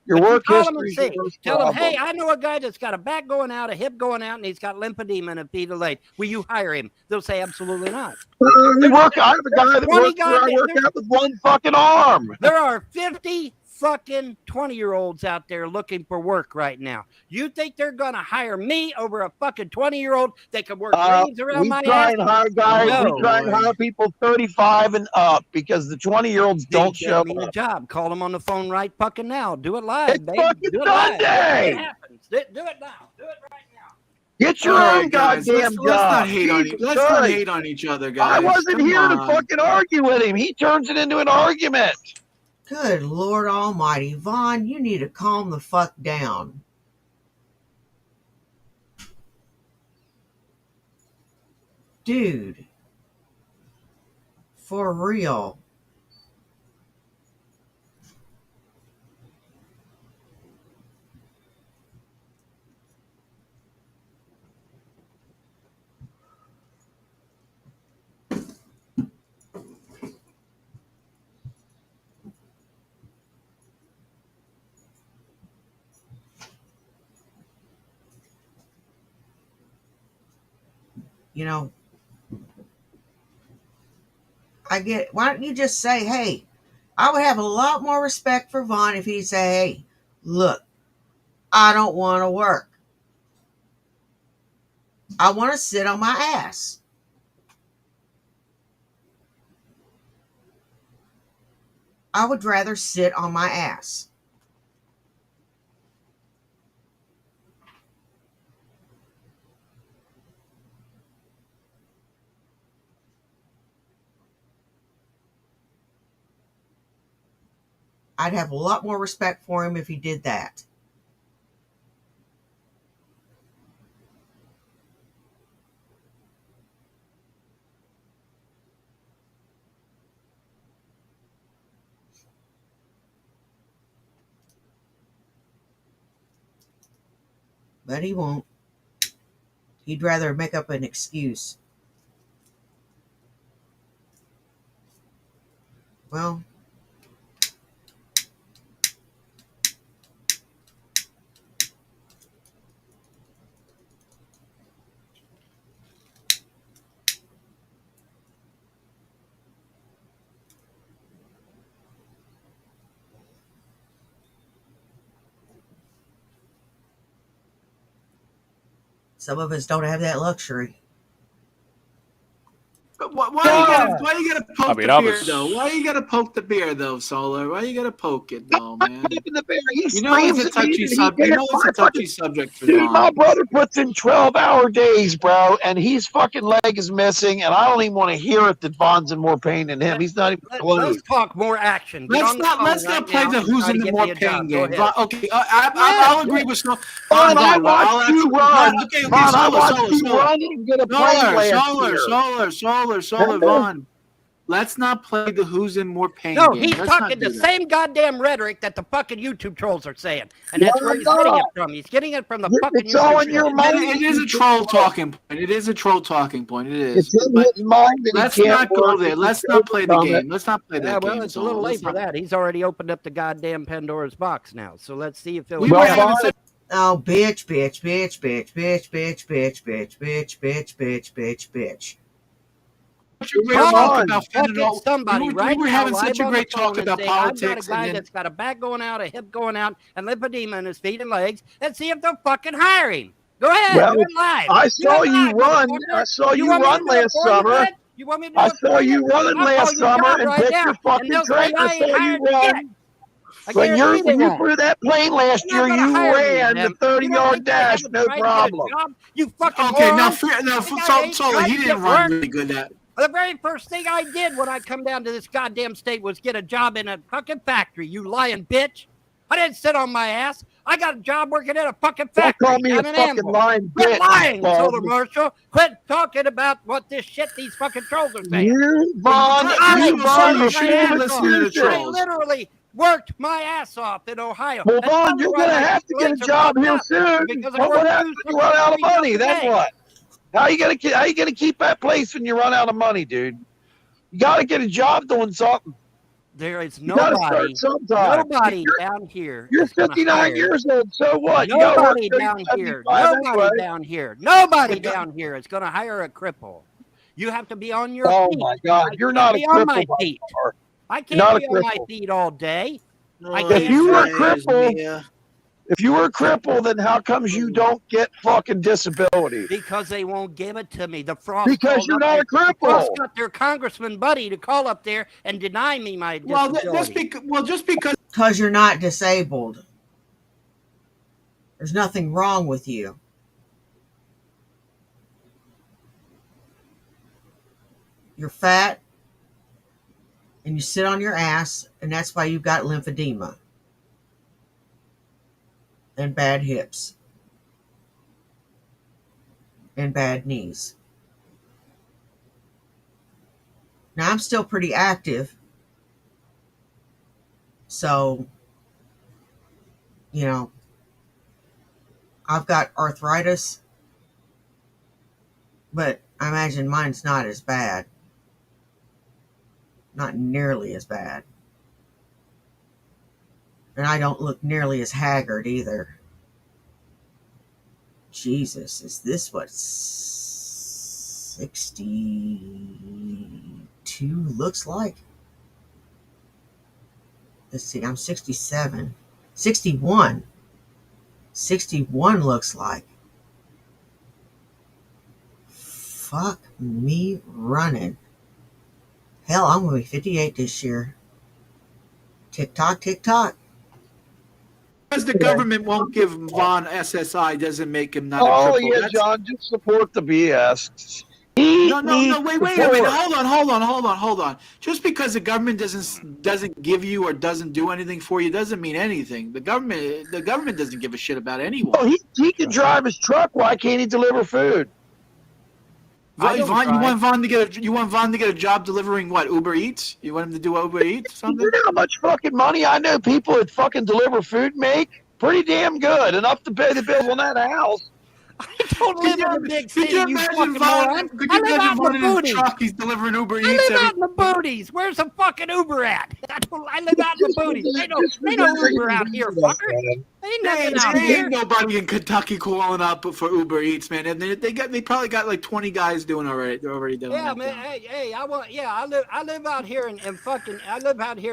Your
But you
work
call them and
history is
say,
your worst
tell them,
problem.
hey, I know a guy that's got a back going out, a hip going out, and he's got lymphedema and a feet of leg. Will you hire him? They'll say, absolutely not.
We work. I have a guy that
20
works where I
goddamn-
work out with one fucking arm.
There are 50 fucking 20-year-olds out there looking for work right now. You think they're going to hire me over a fucking 20-year-old that can work rings around
We
my
try
ass?
and hire guys.
No.
We try and hire people 35 and up because the 20-year-olds
Then
don't show
get me a
up.
job. Call them on the phone right fucking now. Do it live,
It's
babe.
fucking
Do it live.
Sunday.
It happens. Do it now. Do it right now.
Get your
All
own
right, guys.
goddamn
Let's
job.
not hate on
Jesus
let's not
Christ.
hate on each other, guys.
I wasn't
Come
here to
on.
fucking argue with him. He turns it into an argument.
Good Lord Almighty. Vaughn, you need to calm the fuck down. Dude. For real. You know, I get, why don't you just say, hey, I would have a lot more respect for Vaughn if he'd say, hey, look, I don't want to work. I want to sit on my ass. I would rather sit on my ass. I'd have a lot more respect for him if he did that. But he won't. He'd rather make up an excuse. Well, some of us don't have that luxury.
Why you gotta poke
I mean,
the
I
beer
was-
though? Why you gotta poke the beer though, Solar? Why you gotta poke it though, man?
The bear, he
You know it's
screams
a
at me
touchy
and he
subject. You
can't
know it's a
find
touchy
fucking-
subject for
Dude, my
Vaughn.
brother puts in 12-hour days, bro, and his fucking leg is missing, and I don't even want to hear it that Vaughn's in more pain than him. He's not even close.
Let's talk more action. Get
Let's
on the
not
phone right
play
now
the
and
who's
try
in
to
the
get
more
me a
pain
job. Go
game.
ahead.
Okay, I'll agree with Solar.
Vaughn, I watched
I'll
you run.
Okay,
Vaughn, I
Solar,
watched you run and get a plane last year.
Solar, Vaughn. Let's not play the who's in more pain
No,
game.
he's
Let's
talking
not
the
do that.
same goddamn rhetoric that the fucking YouTube trolls are saying. And that's
No,
where he's
I'm
getting it
not.
from. He's getting it from the
It's
fucking
all
YouTube
in your
trolls.
mind.
It is a troll talking point. It is a troll talking point. It is.
It's in
But
his mind that
let's
he can't
not go
work.
there.
He's
Let's not play the
overcome it.
game. Let's not play that game.
Well, it's a little
Solar.
late
Let's
for
not-
that. He's already opened up the goddamn Pandora's box now. So let's see if
We
he'll.
were
Well,
having
Vaughn,
such
Oh, bitch, bitch, bitch, bitch, bitch, bitch, bitch, bitch, bitch, bitch, bitch, bitch, bitch.
a great
Come
talk
on,
about
Fucking
fentanyl.
somebody
we
right
were
now
having
live
such a
on the
great talk
phone and
about
say, I've got a
politics,
guy
and then
that's got a back going out, a hip going out, and lymphedema in his feet and legs, and see if they'll fucking hire him. Go ahead,
Well,
do it live.
I
Do
saw
it
you
live,
run.
motherfucker.
I saw you
want me to
run
do it
last
for you,
summer.
bud? You want me to do
I
it
saw
for
you running
I'll call
last
your
summer
job
and
right
picked
now,
your
and
fucking
they'll say,
train. I
I ain't
saw you
hired shit.
run.
I
When
guarantee they
you
won't.
flew that plane last
They're
year,
not gonna
you
hire me,
ran the
man. You don't
30-yard
think I
dash,
haven't
no
tried to get a
problem.
job? You fucking
okay,
moron.
now,
Think I ain't
Solar,
tried
he
to
didn't
get
run
work?
really good at.
The very first thing I did when I come down to this goddamn state was get a job in a fucking factory, you lying bitch. I didn't sit on my ass. I got a job working at a fucking
Don't
factory.
call me a
down in
fucking
Evansville.
lying
Quit
bitch.
lying,
Paul.
Solar Marshall. Quit talking about what this shit these fucking trolls are saying.
You, Vaughn,
I
you, Vaughn,
you
are
shouldn't
full
have
of
listened to the
excuses.
I
trolls.
literally worked my ass off in Ohio.
Well,
That's
Vaughn,
probably
you're
why
going to
my
have to get a
legs are
job
fucked
here
up,
soon.
because I
What
worked
happens
two
when you run out of
fucking
money? Then
days.
what? How you gonna keep that place when you run out of money, dude? You got to get a job doing something.
There is
You got to
nobody,
start sometime.
nobody down here.
You're
is gonna
59
hire
years old. So what? You gotta work
Nobody
till
down
you're
here,
75
nobody
anyway.
down here, nobody down here is going to hire a cripple. You have to be on your
Oh
feet.
my God,
I
you're
can't
not a
be on my
cripple by
feet.
far.
I
You're
can't
not
be
a
on my
cripple.
feet all day. I
Oh,
can't
If you were a
do it.
cripple, if you were a cripple, then how comes you don't get fucking disability?
Because they won't give it to me. The Frost
Because
called
you're
up
not
there.
a cripple.
The Frost got their congressman buddy to call up there and deny me my disability.
Just because
Because you're not disabled. There's nothing wrong with you. You're fat and you sit on your ass, and that's why you've got lymphedema and bad hips and bad knees. Now, I'm still pretty active, so, you know, I've got arthritis, but I imagine mine's not as bad. Not nearly as bad. And I don't look nearly as haggard either. Jesus, is this what 62 looks like? Let's see, I'm 67. 61. 61 looks like. Fuck me running. Hell, I'm going to be 58 this year. Tick tock, tick tock.
the government won't give Vaughn SSI doesn't make him not a
Oh
cripple.
yeah,
That's-
John, just support the BS.
No, wait a minute. Hold on. Just because the government doesn't give you or doesn't do anything for you doesn't mean anything. The government doesn't give a shit about anyone.
Oh, he can drive his truck. Why can't he deliver food?
I don't
Vaughn, you
drive.
want Vaughn to get a job delivering what? Uber Eats? You want him to do Uber Eats or something?
You know how much fucking money I know people that fucking deliver food make? Pretty damn good. Enough to pay the bills on that house.
I don't live in a big city,
Could you
you
imagine
fucking
Vaughn?
moron.
Could
I
you
live
imagine
out
Vaughn
in
in
the
his
booties.
truck? He's delivering Uber
I
Eats
live
every.
out in the booties. Where's the fucking Uber at? I live out in the booties. Ain't no Uber out here, fucker. Ain't nothing out
There
here.
ain't nobody in Kentucky calling up for Uber Eats, man. And they probably got like 20 guys doing already. They're already doing.
Yeah,
that
man.
thing.
Hey, I live out here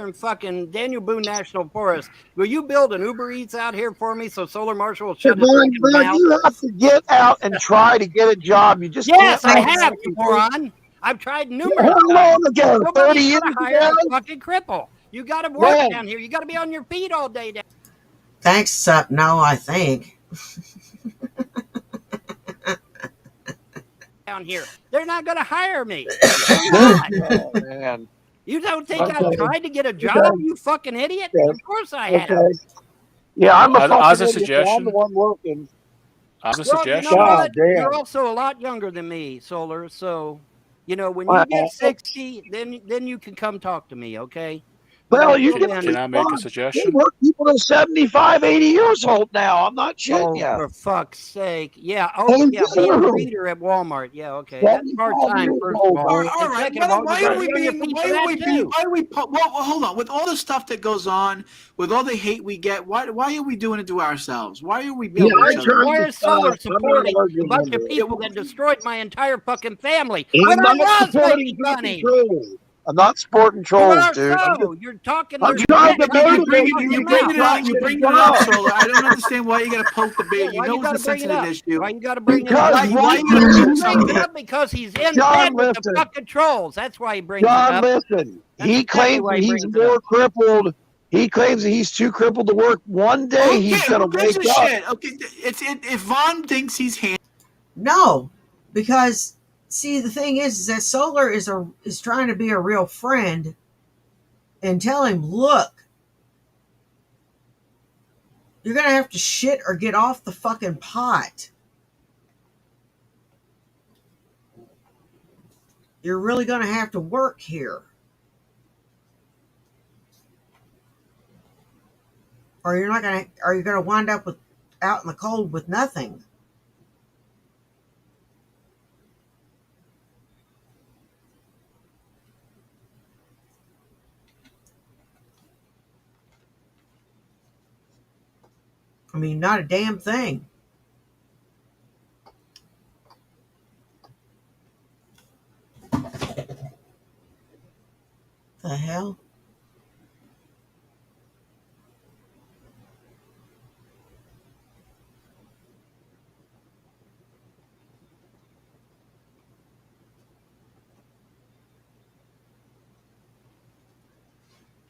in fucking Daniel Boone National Forest. Will you build an Uber Eats out here for me so Solar Marshall will shut his
Vaughn,
fucking mouth?
you have to get out and try to get a job. You just
Yes,
can't.
I have, you moron. I've tried numerous
How
times.
long ago? 30
Nobody's
years
gonna hire
ago?
a fucking cripple. You got to work
Man.
down here. You got to be on your feet all day
Thanks, no, I think.
down here. They're not gonna hire me. They're not.
Oh, man.
You don't think
Okay.
I tried to get a job,
Okay.
you fucking idiot?
Okay.
Of course I have.
Okay. Yeah, I'm a
As
fucking
a
idiot, but I'm
suggestion,
the one working.
as a
Well, you know
suggestion,
God
what?
damn.
You're also a lot younger than me, Solar. So, you know, when
Well,
you get 60, then you can come talk to me, okay?
Well, you
until
can
can I make a
They
suggestion?
work people to 75, 80 years old now. I'm not shitting
Oh,
you.
for fuck's sake. Yeah.
They
Oh, yeah. Be a
do.
greeter at Walmart. Yeah, okay. That's
75
part-time,
years
first of
old.
all.
All
And
right.
second of all, you
Why
got
are
to
we
be on your
being?
feet
Why
for
are
that,
we being?
too.
Why are we? Well, hold on. With all the stuff that goes on, with all the hate we get, why are we doing it to ourselves? Why are we
Yeah,
beating
I
each other?
turned
Why
to
is Solar
I'm not
supporting a
arguing
bunch
with
of
it.
people that destroyed my entire fucking family
I'm
when I
not
was
supporting
making
fucking
money?
trolls. I'm not supporting
You
trolls,
are
dude.
so. You're talking.
I'm
There's
trying
shit
to
coming out
motivate
of
you
your
to
mouth.
get back
You
to the
bringing it up,
job.
Solar. I don't understand why you got to poke the bear.
Yeah,
You
why
know
you got
it's
to
a
bring it
sensitive
up?
issue.
Why you got to bring it
Because
up?
Why you got to
He
poke
brings
something?
it up because he's in
John,
bed with the
listen.
fucking trolls. That's why he brings it
John,
up.
listen.
That's
He
exactly
claims
why
that
he
he's
brings it
more
up.
crippled. He claims that he's too crippled to work. One day he's going
Who
to
gives
wake
a
up.
shit? Okay, if Vaughn thinks he's
No, because see, the thing is that Solar is trying to be a real friend and tell him, look, you're gonna have to shit or get off the fucking pot. You're really gonna have to work here, or you're not gonna, or you're gonna wind up with out in the cold with nothing. I mean, not a damn thing. The hell?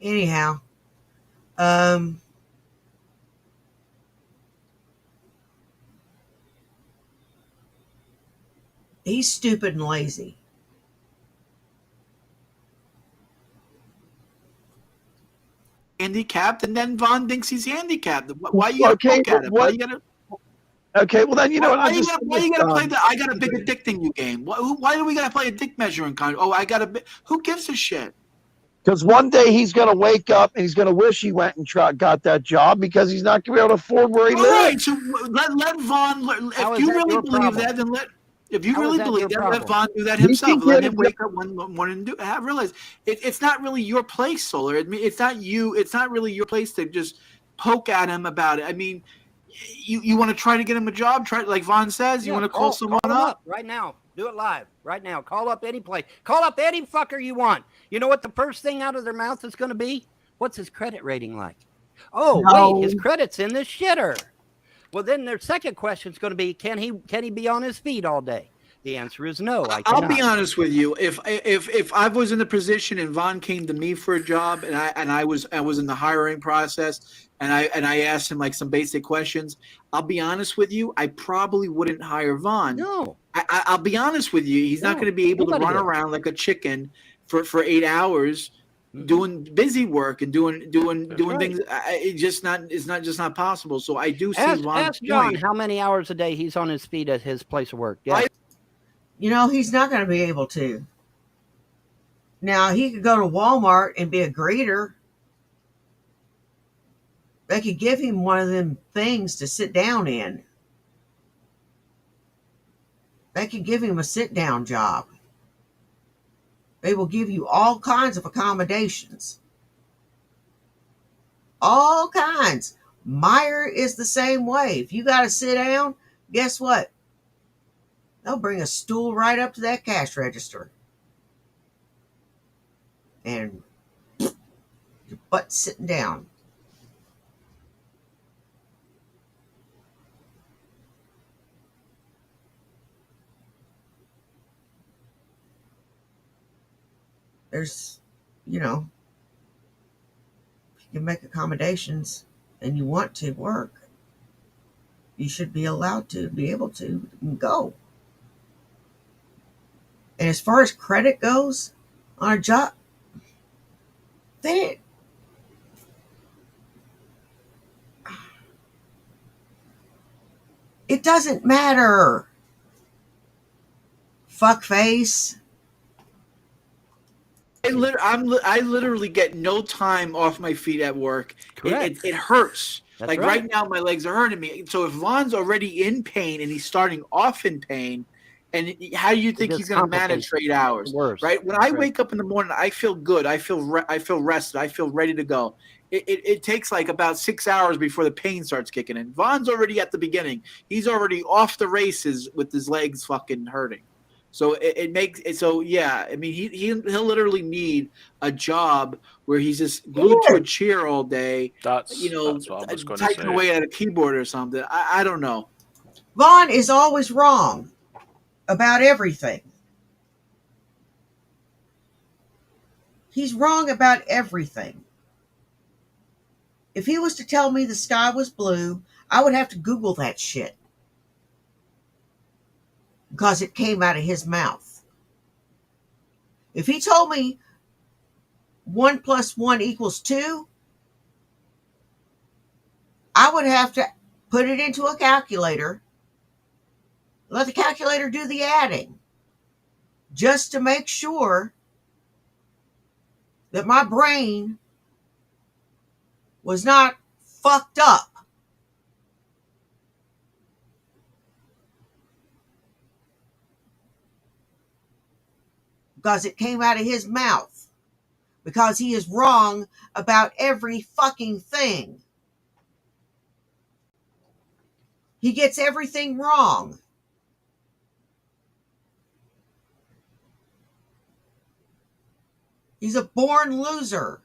Anyhow, um, he's stupid and lazy.
handicapped, and then Vaughn thinks he's handicapped. Why you got to
Okay,
poke
but
at him? Why
what?
you got to?
Okay, well then you know what?
Why
I
you
just
gotta, why you gotta play the I got a bigger dick than you game? Why do we gotta play a dick measuring kind? Oh, I got a. Who gives a shit?
because one day he's going to wake up and he's going to wish he went and got that job because he's not going to be able to afford where he
All
lives.
right, so let Vaughn.
How
If
is
you
that
really
your
believe
problem?
that, then let. If you
How is
really
that
believe
your
that, let
problem?
Vaughn do that
He
himself.
can
Let
get
him
a
wake up one morning and do. Realize it's not really your place, Solar. It's not you. It's not really your place to just poke at him about it. I mean, you want to try to get him a job? Try like Vaughn says. You
Yeah,
want to call someone
him
up?
right now. Do it live right now. Call up any place. Call up any fucker you want. You know what the first thing out of their mouth is going to be? What's his credit rating like? Oh,
No.
wait, his credit's in this shitter. Well, then their second question is going to be, can he be on his feet all day? The answer is no.
I'll be honest with you. If I was in the position and Vaughn came to me for a job and I was in the hiring process and I asked him like some basic questions, I'll be honest with you. I probably wouldn't hire Vaughn.
No.
I'll be honest with you. He's not going to be able to run around like a chicken for 8 hours doing busy work and doing things. It's not possible. So I do see Vaughn's
ask John
point.
how many hours a day he's on his feet at his place of work. Yeah.
You know, he's not going to be able to. Now, he could go to Walmart and be a greeter. They could give him one of them things to sit down in. They could give him a sit-down job. They will give you all kinds of accommodations. All kinds. Meyer is the same way. If you got to sit down, guess what? They'll bring a stool right up to that cash register. And your butt sitting down. there's, you know, if you can make accommodations and you want to work, you should be allowed to be able to go. And as far as credit goes on a job, they it doesn't matter. Fuckface.
I literally get no time off my feet at work.
Correct.
It hurts.
That's
like right now, my legs are hurting me. So if Von's already in pain and he's starting off in pain, and how do you think he's going to manage for 8 hours?
Worse.
Right? When I wake up in the morning, I feel good. I feel rested. I feel ready to go. It takes like about 6 hours before the pain starts kicking in. Von's already at the beginning. He's already off the races with his legs fucking hurting. So it makes it so yeah. I mean he'll literally need a job where he's just glued to a chair all day.
That's what I was going to
typing
say.
away at a keyboard or something. I don't know.
Vaughn is always wrong about everything. He's wrong about everything. If he was to tell me the sky was blue, I would have to Google that shit. Because it came out of his mouth. If he told me 1 + 1 = 2, I would have to put it into a calculator, let the calculator do the adding, just to make sure that my brain was not fucked up. Because it came out of his mouth. Because he is wrong about every fucking thing. He gets everything wrong. He's a born loser.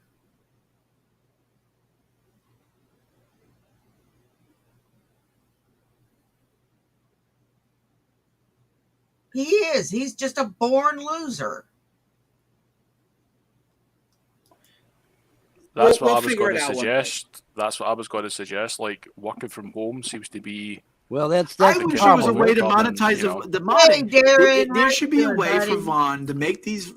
He is. He's just a born loser.
That's
We'll
what I was
figure
going
it
to
out one
suggest. That's what I was going to suggest. Like working from home seems to be.
Well, that's
I
the
wish there was a
problem.
way to
Problem,
monetize
you know.
the modding.
Hey, Darren, how
There
you
should be a
doing,
way
buddy?
for Vaughn to make these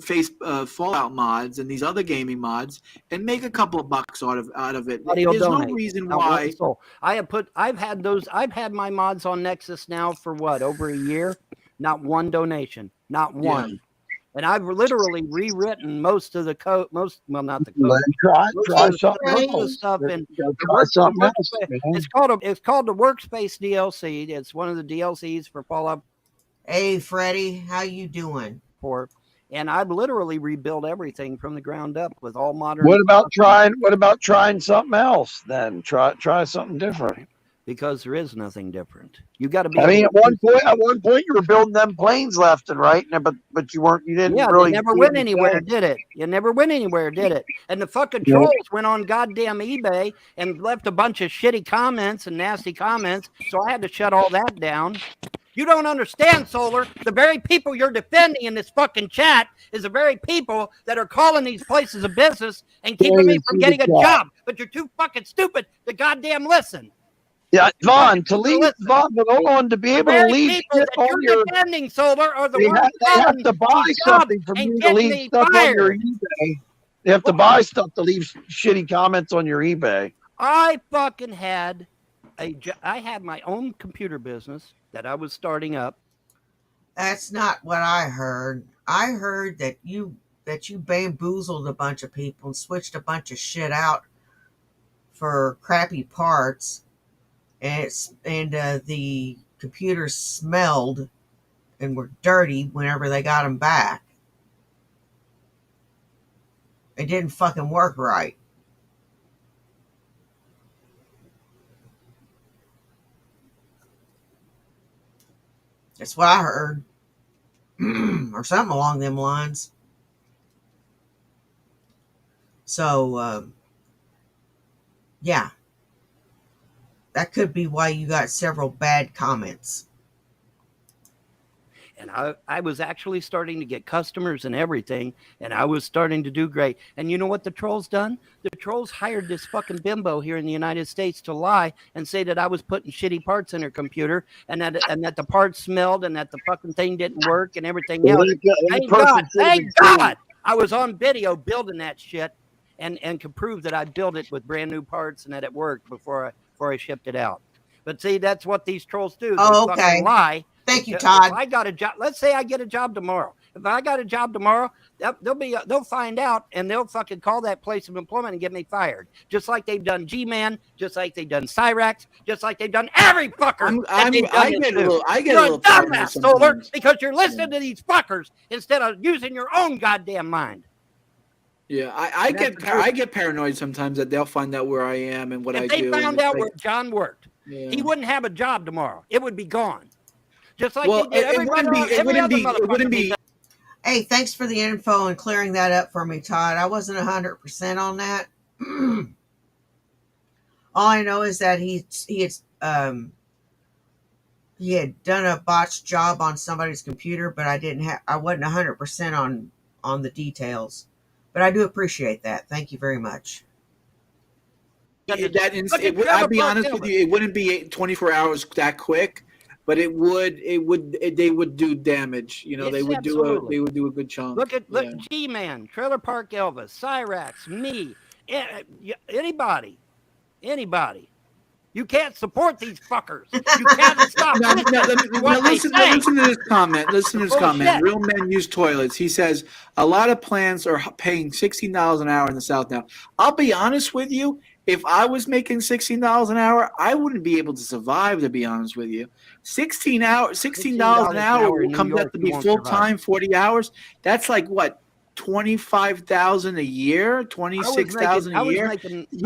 Fallout mods and these other gaming mods and make a couple of bucks out of it.
Audio
There's
donate.
no reason
Not
why.
one soul. I've had my mods on Nexus now for what, over a year? Not one donation. Not one.
Yeah.
And I've literally rewritten most of the code, not the code.
Then try
Most
something
of the
else.
stuff in
Try something else, man.
it's called the Workspace DLC. It's one of the DLCs for Fallout
Hey, Freddie, how you doing?
4. And I've literally rebuilt everything from the ground up with all modern.
What about trying something else then? Try something different.
Because there is nothing different. You got to be.
I mean, at one point, you were building them planes left and right, but you didn't
Yeah,
really.
they never went anywhere, did it? You never went anywhere, did it? And the fucking trolls went on goddamn eBay and left a bunch of shitty comments and nasty comments. So I had to shut all that down. You don't understand, Solar. The very people you're defending in this fucking chat is the very people that are calling these places a business and keeping me from getting a job. But you're too fucking stupid to goddamn listen.
Yeah, Vaughn, but hold on, to be able to leave
people
shit
that
on
you're
your.
defending, Solar, are the
They
ones
have to buy something from you to leave stuff on your eBay. They have to buy stuff to leave shitty comments on your eBay.
I fucking had I had my own computer business that I was starting up.
That's not what I heard. I heard that you bamboozled a bunch of people and switched a bunch of shit out for crappy parts, and the computers smelled and were dirty whenever they got them back. It didn't fucking work right. That's what I heard. Or something along them lines. So, yeah. That could be why you got several bad comments.
And I was actually starting to get customers and everything, and I was starting to do great. And you know what the trolls done? The trolls hired this fucking bimbo here in the United States to lie and say that I was putting shitty parts in her computer, and that the parts smelled, and that the fucking thing didn't work, and everything else. Thank God, I was on video building that shit, and could prove that I built it with brand new parts and that it worked before I shipped it out. But see, that's what these trolls do. They fucking lie.
Thank you, Todd.
If I got a job, let's say I get a job tomorrow. If I got a job tomorrow, they'll find out, and they'll fucking call that place of employment and get me fired. Just like they've done G-Man, just like they've done Cyrax, just like they've done every fucker.
I get a little
dumbass solar because you're listening to these fuckers instead of using your own goddamn mind.
Yeah, I get paranoid sometimes that they'll find out where I am and what I do.
If they found out where John worked, he wouldn't have a job tomorrow. It would be gone. Just like
it wouldn't be.
Hey, thanks for the info and clearing that up for me, Todd. I wasn't 100% on that. All I know is that he had done a botched job on somebody's computer, but I wasn't 100% on the details. But I do appreciate that. Thank you very much.
I'll be honest with you, it wouldn't be 24 hours that quick. But they would do damage. You know, they would do a good chunk.
Look, G-Man, Trailer Park Elvis, Cyrax, me, anybody. You can't support these fuckers. You can't stop.
Listen to this comment. Listen to this comment. Shit. Real men use toilets. He says a lot of plants are paying $16 an hour in the South now. I'll be honest with you. If I was making $16 an hour, I wouldn't be able to survive, to be honest with you. $16 an hour comes out to be full-time, 40 hours. That's like, what, $25,000 a year, $26,000 a year?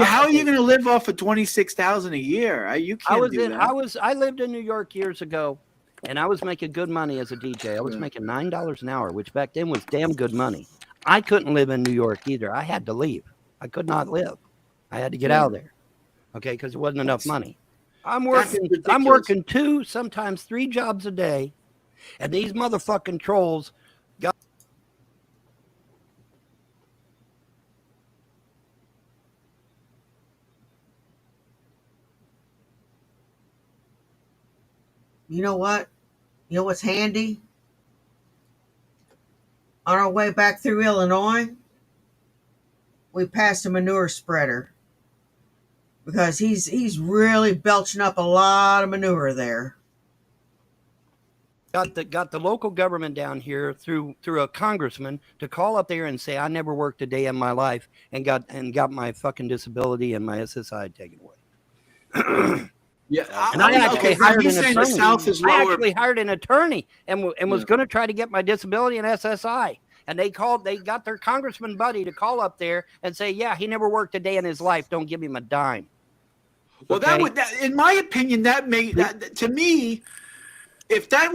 How are you going to live off of $26,000 a year? You can't do that.
I lived in New York years ago, and I was making good money as a DJ. I was making $9 an hour, which back then was damn good money. I couldn't live in New York either. I had to leave. I could not live. I had to get out of there, okay, because there wasn't enough money. I'm working 2, sometimes 3 jobs a day, and these motherfucking trolls got.
You know what? You know what's handy? On our way back through Illinois, we passed a manure spreader. Because he's really belching up a lot of manure there.
Got the local government down here through a congressman to call up there and say I never worked a day in my life and got my fucking disability and my SSI taken away.
Yeah,
I actually hired an attorney. I actually hired an attorney and was going to try to get my disability and SSI. And they got their congressman buddy to call up there and say, yeah, he never worked a day in his life. Don't give him a dime.
Well, okay? that in my opinion, that to me, if the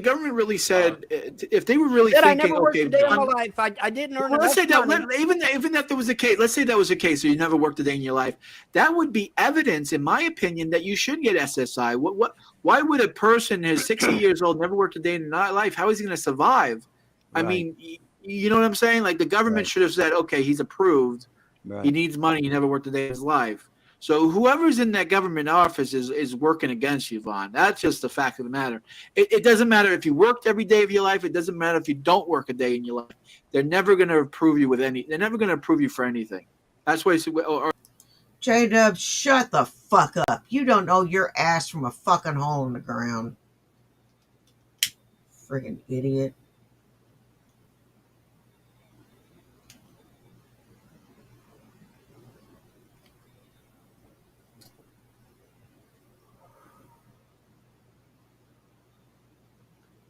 government really said, if they were really thinking,
I never worked a day in my life. I didn't earn.
Let's say that even that there was a case. Let's say that was the case. So you never worked a day in your life. That would be evidence, in my opinion, that you should get SSI. Why would a person who's 60 years old never worked a day in their life? How is he going to survive? Right. I mean, you know what I'm saying? Like the government should have said, okay, he's approved. Right. He needs money. He never worked a day in his life. So whoever's in that government office is working against you, Vaughn. That's just the fact of the matter. It doesn't matter if you worked every day of your life. It doesn't matter if you don't work a day in your life. They're never going to approve you They're never going to approve you for anything. That's why.
J-Dub, shut the fuck up. You don't know your ass from a fucking hole in the ground. Friggin' idiot.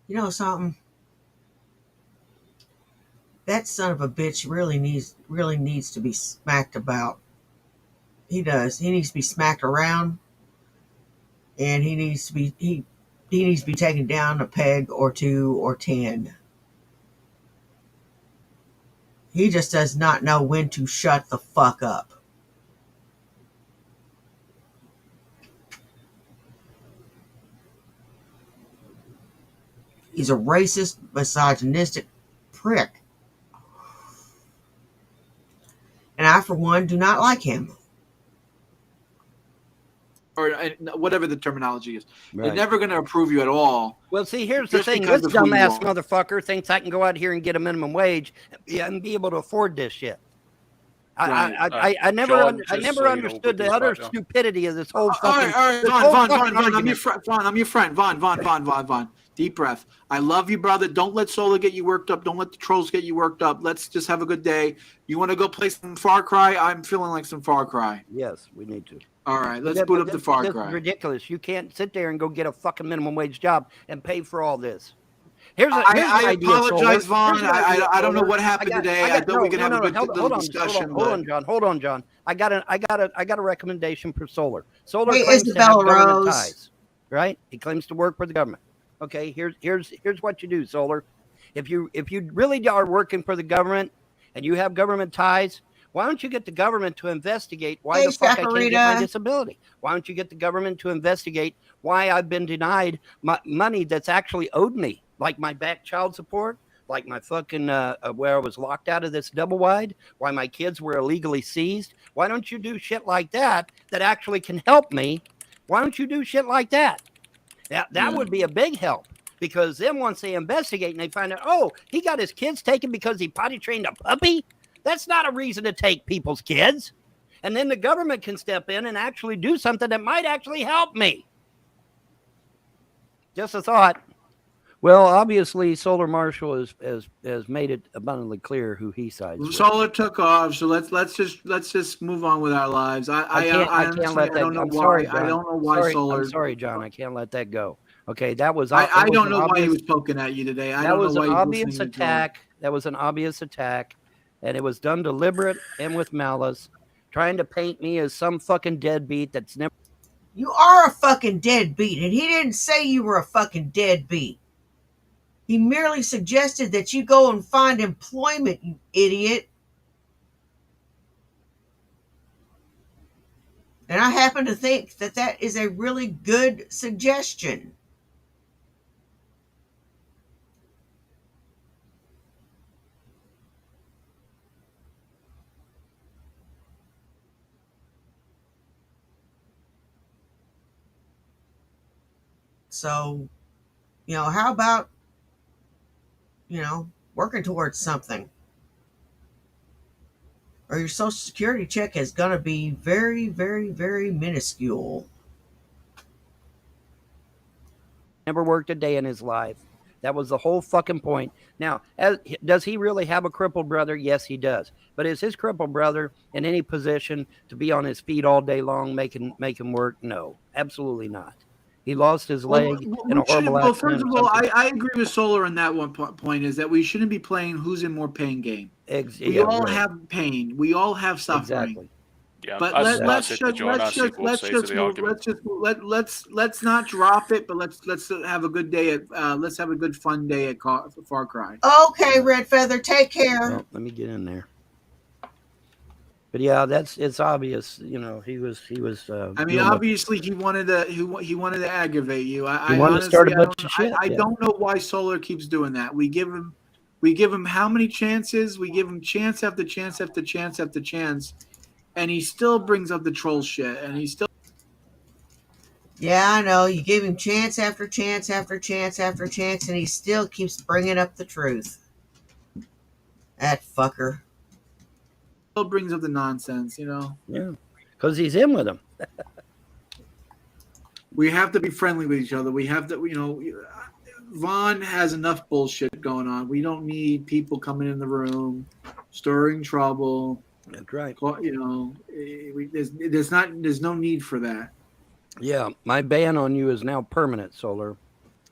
You know something? That son of a bitch really needs to be smacked about. He does. He needs to be smacked around, and he needs to be taken down a peg or 2 or 10. He just does not know when to shut the fuck up. He's a racist, misogynistic prick. And I, for one, do not like him.
Or whatever the terminology is.
Right.
They're never going to approve you at all.
Well, see, here's the
Just
thing.
because
This
of who you
dumbass
are.
motherfucker thinks I can go out here and get a minimum wage and be able to afford this shit.
Right.
I never
John,
I
just
never
so you know,
understood
with
the
his
utter
background.
stupidity of this whole
All
fucking.
right,
this whole
Vaughn,
fucking
I'm your
argument.
friend. Vaughn, I'm your friend. Vaughn. Deep breath. I love you, brother. Don't let Solar get you worked up. Don't let the trolls get you worked up. Let's just have a good day. You want to go play some Far Cry? I'm feeling like some Far Cry.
Yes, we need to.
All right, let's
But
boot up the Far
this
Cry.
is ridiculous. You can't sit there and go get a fucking minimum wage job and pay for all this. Here's an
I
idea,
apologize,
Solar.
Vaughn.
Here's an idea,
I don't know
Solar.
what happened today. I thought we could have a good little discussion.
Hold on, John. I got a recommendation for Solar. Solar
Hey,
claims to have
Isabella
government
Rose.
ties, right? He claims to work for the government. Okay, here's what you do, Solar. If you really are working for the government and you have government ties, why don't you get the government to investigate why
Hey,
the fuck I can't get my
Shakarita.
disability? Why don't you get the government to investigate why I've been denied my money that's actually owed me, like my back child support, like my fucking where I was locked out of this double wide, why my kids were illegally seized? Why don't you do shit like that actually can help me? Why don't you do shit like that? That would be a big help, because then once they investigate and they find out, oh, he got his kids taken because he potty trained a puppy, that's not a reason to take people's kids. And then the government can step in and actually do something that might actually help me. Just a thought. Well, obviously, Solar Marshall has made it abundantly clear who he sides with.
Solar took off, so let's just move on with our lives. I
can't let that.
I don't know
I'm
why.
sorry, John.
I don't know why Solar.
I'm sorry, John. I can't let that go. Okay, that was.
I don't know why he was poking at you today. I
that
don't
was
know
an
why
obvious attack. That was an obvious attack, and it was done deliberate and with malice, trying to paint me as some fucking deadbeat that's never.
You are a fucking deadbeat, and he didn't say you were a fucking deadbeat. He merely suggested that you go and find employment, you idiot. And I happen to think that that is a really good suggestion. So, how about, working towards something? Or your Social Security check is going to be very, very, very minuscule.
Never worked a day in his life. That was the whole fucking point. Now, does he really have a crippled brother? Yes, he does. But is his crippled brother in any position to be on his feet all day long, making work? No, absolutely not. He lost his leg in a horrible accident.
First of all, I agree with Solar on that one point, is that we shouldn't be playing who's in more pain game. We all have pain. We all have suffering.
Exactly.
Yeah,
But
let's
not drop it. But let's have a good day at let's have a good fun day at Far Cry.
Okay, Red Feather, take care.
Well, let me get in there. But yeah, it's obvious. He was.
I mean, obviously, he wanted to aggravate you.
He wanted to start a bunch of shit.
I don't know why Solar keeps doing that. We give him how many chances? We give him chance after chance after chance after chance, and he still brings up the troll shit. And he still.
Yeah, I know. You give him chance after chance after chance after chance, and he still keeps bringing up the truth. That fucker.
Still brings up the nonsense,
Yeah, because he's in with him.
We have to be friendly with each other. We have to, Vaughn has enough bullshit going on. We don't need people coming in the room, stirring trouble.
That's right.
There's no need for that.
Yeah, my ban on you is now permanent, Solar.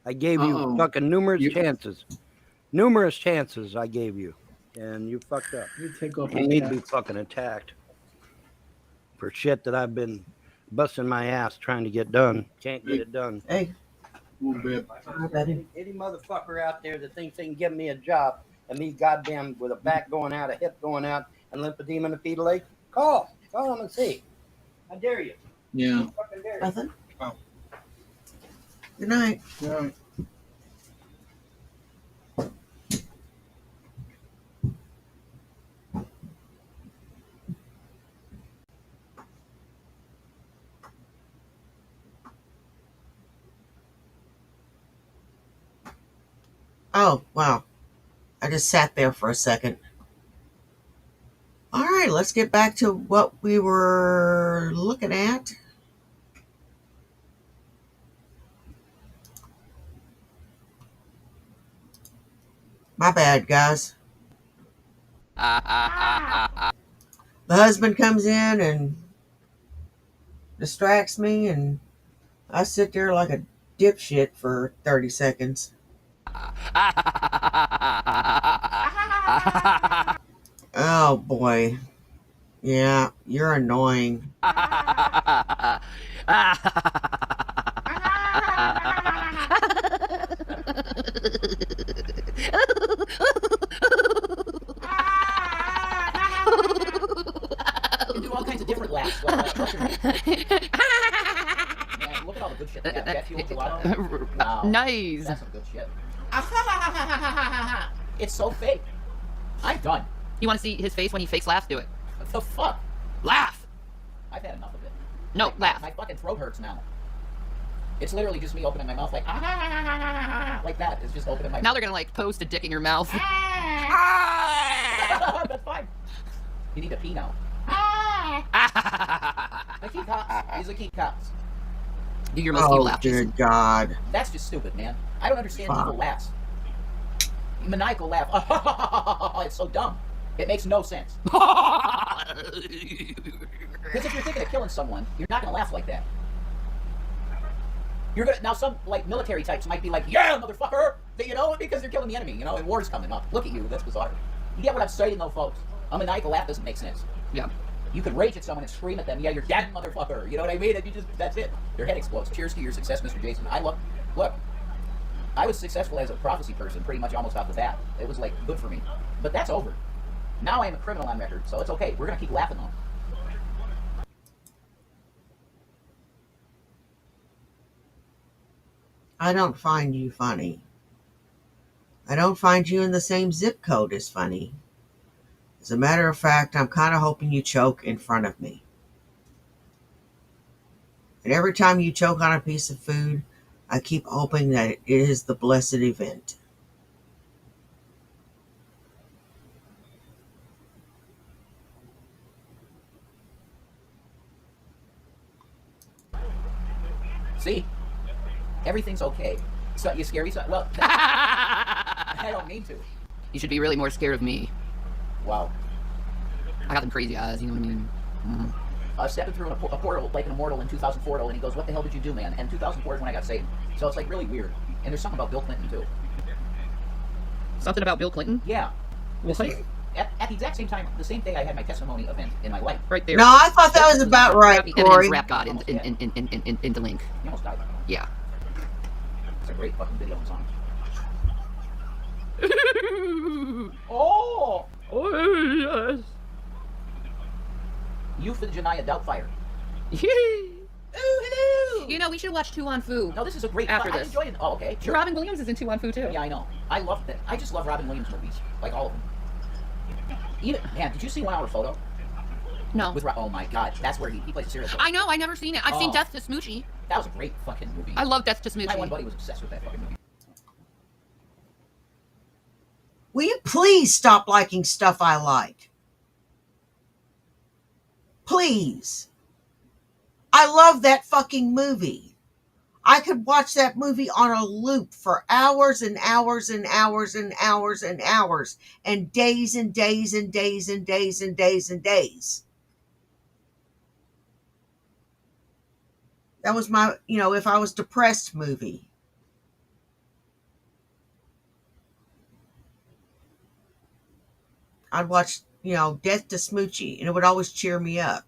I gave you fucking numerous chances. Numerous chances I gave you. And you fucked up.
You take off.
You need to be fucking attacked for shit that I've been busting my ass trying to get done. Can't get it done.
Hey.
Any motherfucker out there that thinks they can give me a job and me goddamn with a back going out, a hip going out, and lymphedema in the fetal leg, call them and see. I dare you.
Yeah.
Fucking dare you.
Nothing. Oh. Good night.
Good night.
Oh, wow. I just sat there for a second. All right, let's get back to what we were looking at. My bad, guys. The husband comes in and distracts me, and I sit there like a dipshit for 30 seconds. Oh boy. Yeah, you're annoying.
You can do all kinds of different laughs. Man, look at all the good shit. Jet fuel gelato. Wow.
Nice.
That's some good shit. It's so fake. I'm done.
You want to see his face when he fakes laughs? Do it.
What the fuck?
Laugh.
I've had enough of it.
No, laugh.
My fucking throat hurts now. It's literally just me opening my mouth like that. It's just opening my
Now they're gonna like post a dick in your mouth.
That's fine. You need to pee now. The key cops. These are key cops.
Do your most evil
Oh,
laugh,
dear
Jason.
God.
That's just stupid, man. I don't understand
Fuck.
evil laughs. Maniacal laugh. It's so dumb. It makes no sense. Because if you're thinking of killing someone, you're not gonna laugh like that. You're gonna now some like military types might be like, yeah, motherfucker, you know, because they're killing the enemy, you know, and war's coming up. Look at you, that's bizarre. You get what I'm saying, though, folks? A maniacal laugh doesn't make sense.
Yeah.
You could rage at someone and scream at them, yeah, you're dead, motherfucker. You know what I mean? And you just, that's it. Their head explodes. Cheers to your success, Mr. Jason. Look, I was successful as a prophecy person pretty much almost off the bat. It was like good for me. But that's over. Now I am a criminal on record, so it's okay. We're gonna keep laughing though.
I don't find you funny. I don't find you in the same zip code as funny. As a matter of fact, I'm kind of hoping you choke in front of me. And every time you choke on a piece of food, I keep hoping that it is the blessed event.
See? Everything's okay. So you scary? So, well, I don't mean to.
You should be really more scared of me.
Wow.
I got them crazy eyes, you know what I mean? Mm.
I was stepping through a portal like an immortal in 2004, and he goes, what the hell did you do, man? And 2004 is when I got saved. So it's like really weird. And there's something about Bill Clinton, too.
Something about Bill Clinton?
Yeah.
What?
At the exact same time, the same day I had my testimony event in my life.
Right there.
No, I thought that was about right, Corey.
Eminem's Rap God in the link.
He almost died.
Yeah.
It's a great fucking video and song. Oh!
Oh, yes.
Euphigenia Doubtfire.
You know, we should watch Two on Fu.
No, this is a great
After
I
this.
enjoyed it. Oh, okay. Sure.
Robin Williams is in Two on Fu, too.
Yeah, I know. I love that. I just love Robin Williams movies. Like all of them. Even, man, did you see 1 Hour Photo?
No.
With oh my god, that's where he plays a serial killer.
I know, I never seen it. I've seen
Oh.
Death to Smoochie.
That was a great fucking movie.
I love Death to Smoochie.
My one buddy was obsessed with that fucking movie.
Will you please stop liking stuff I like? Please. I love that fucking movie. I could watch that movie on a loop for hours and hours and hours and hours and hours and days and days and days and days and days and days. That was my, if I was depressed movie. I'd watch, Death to Smoochie, and it would always cheer me up.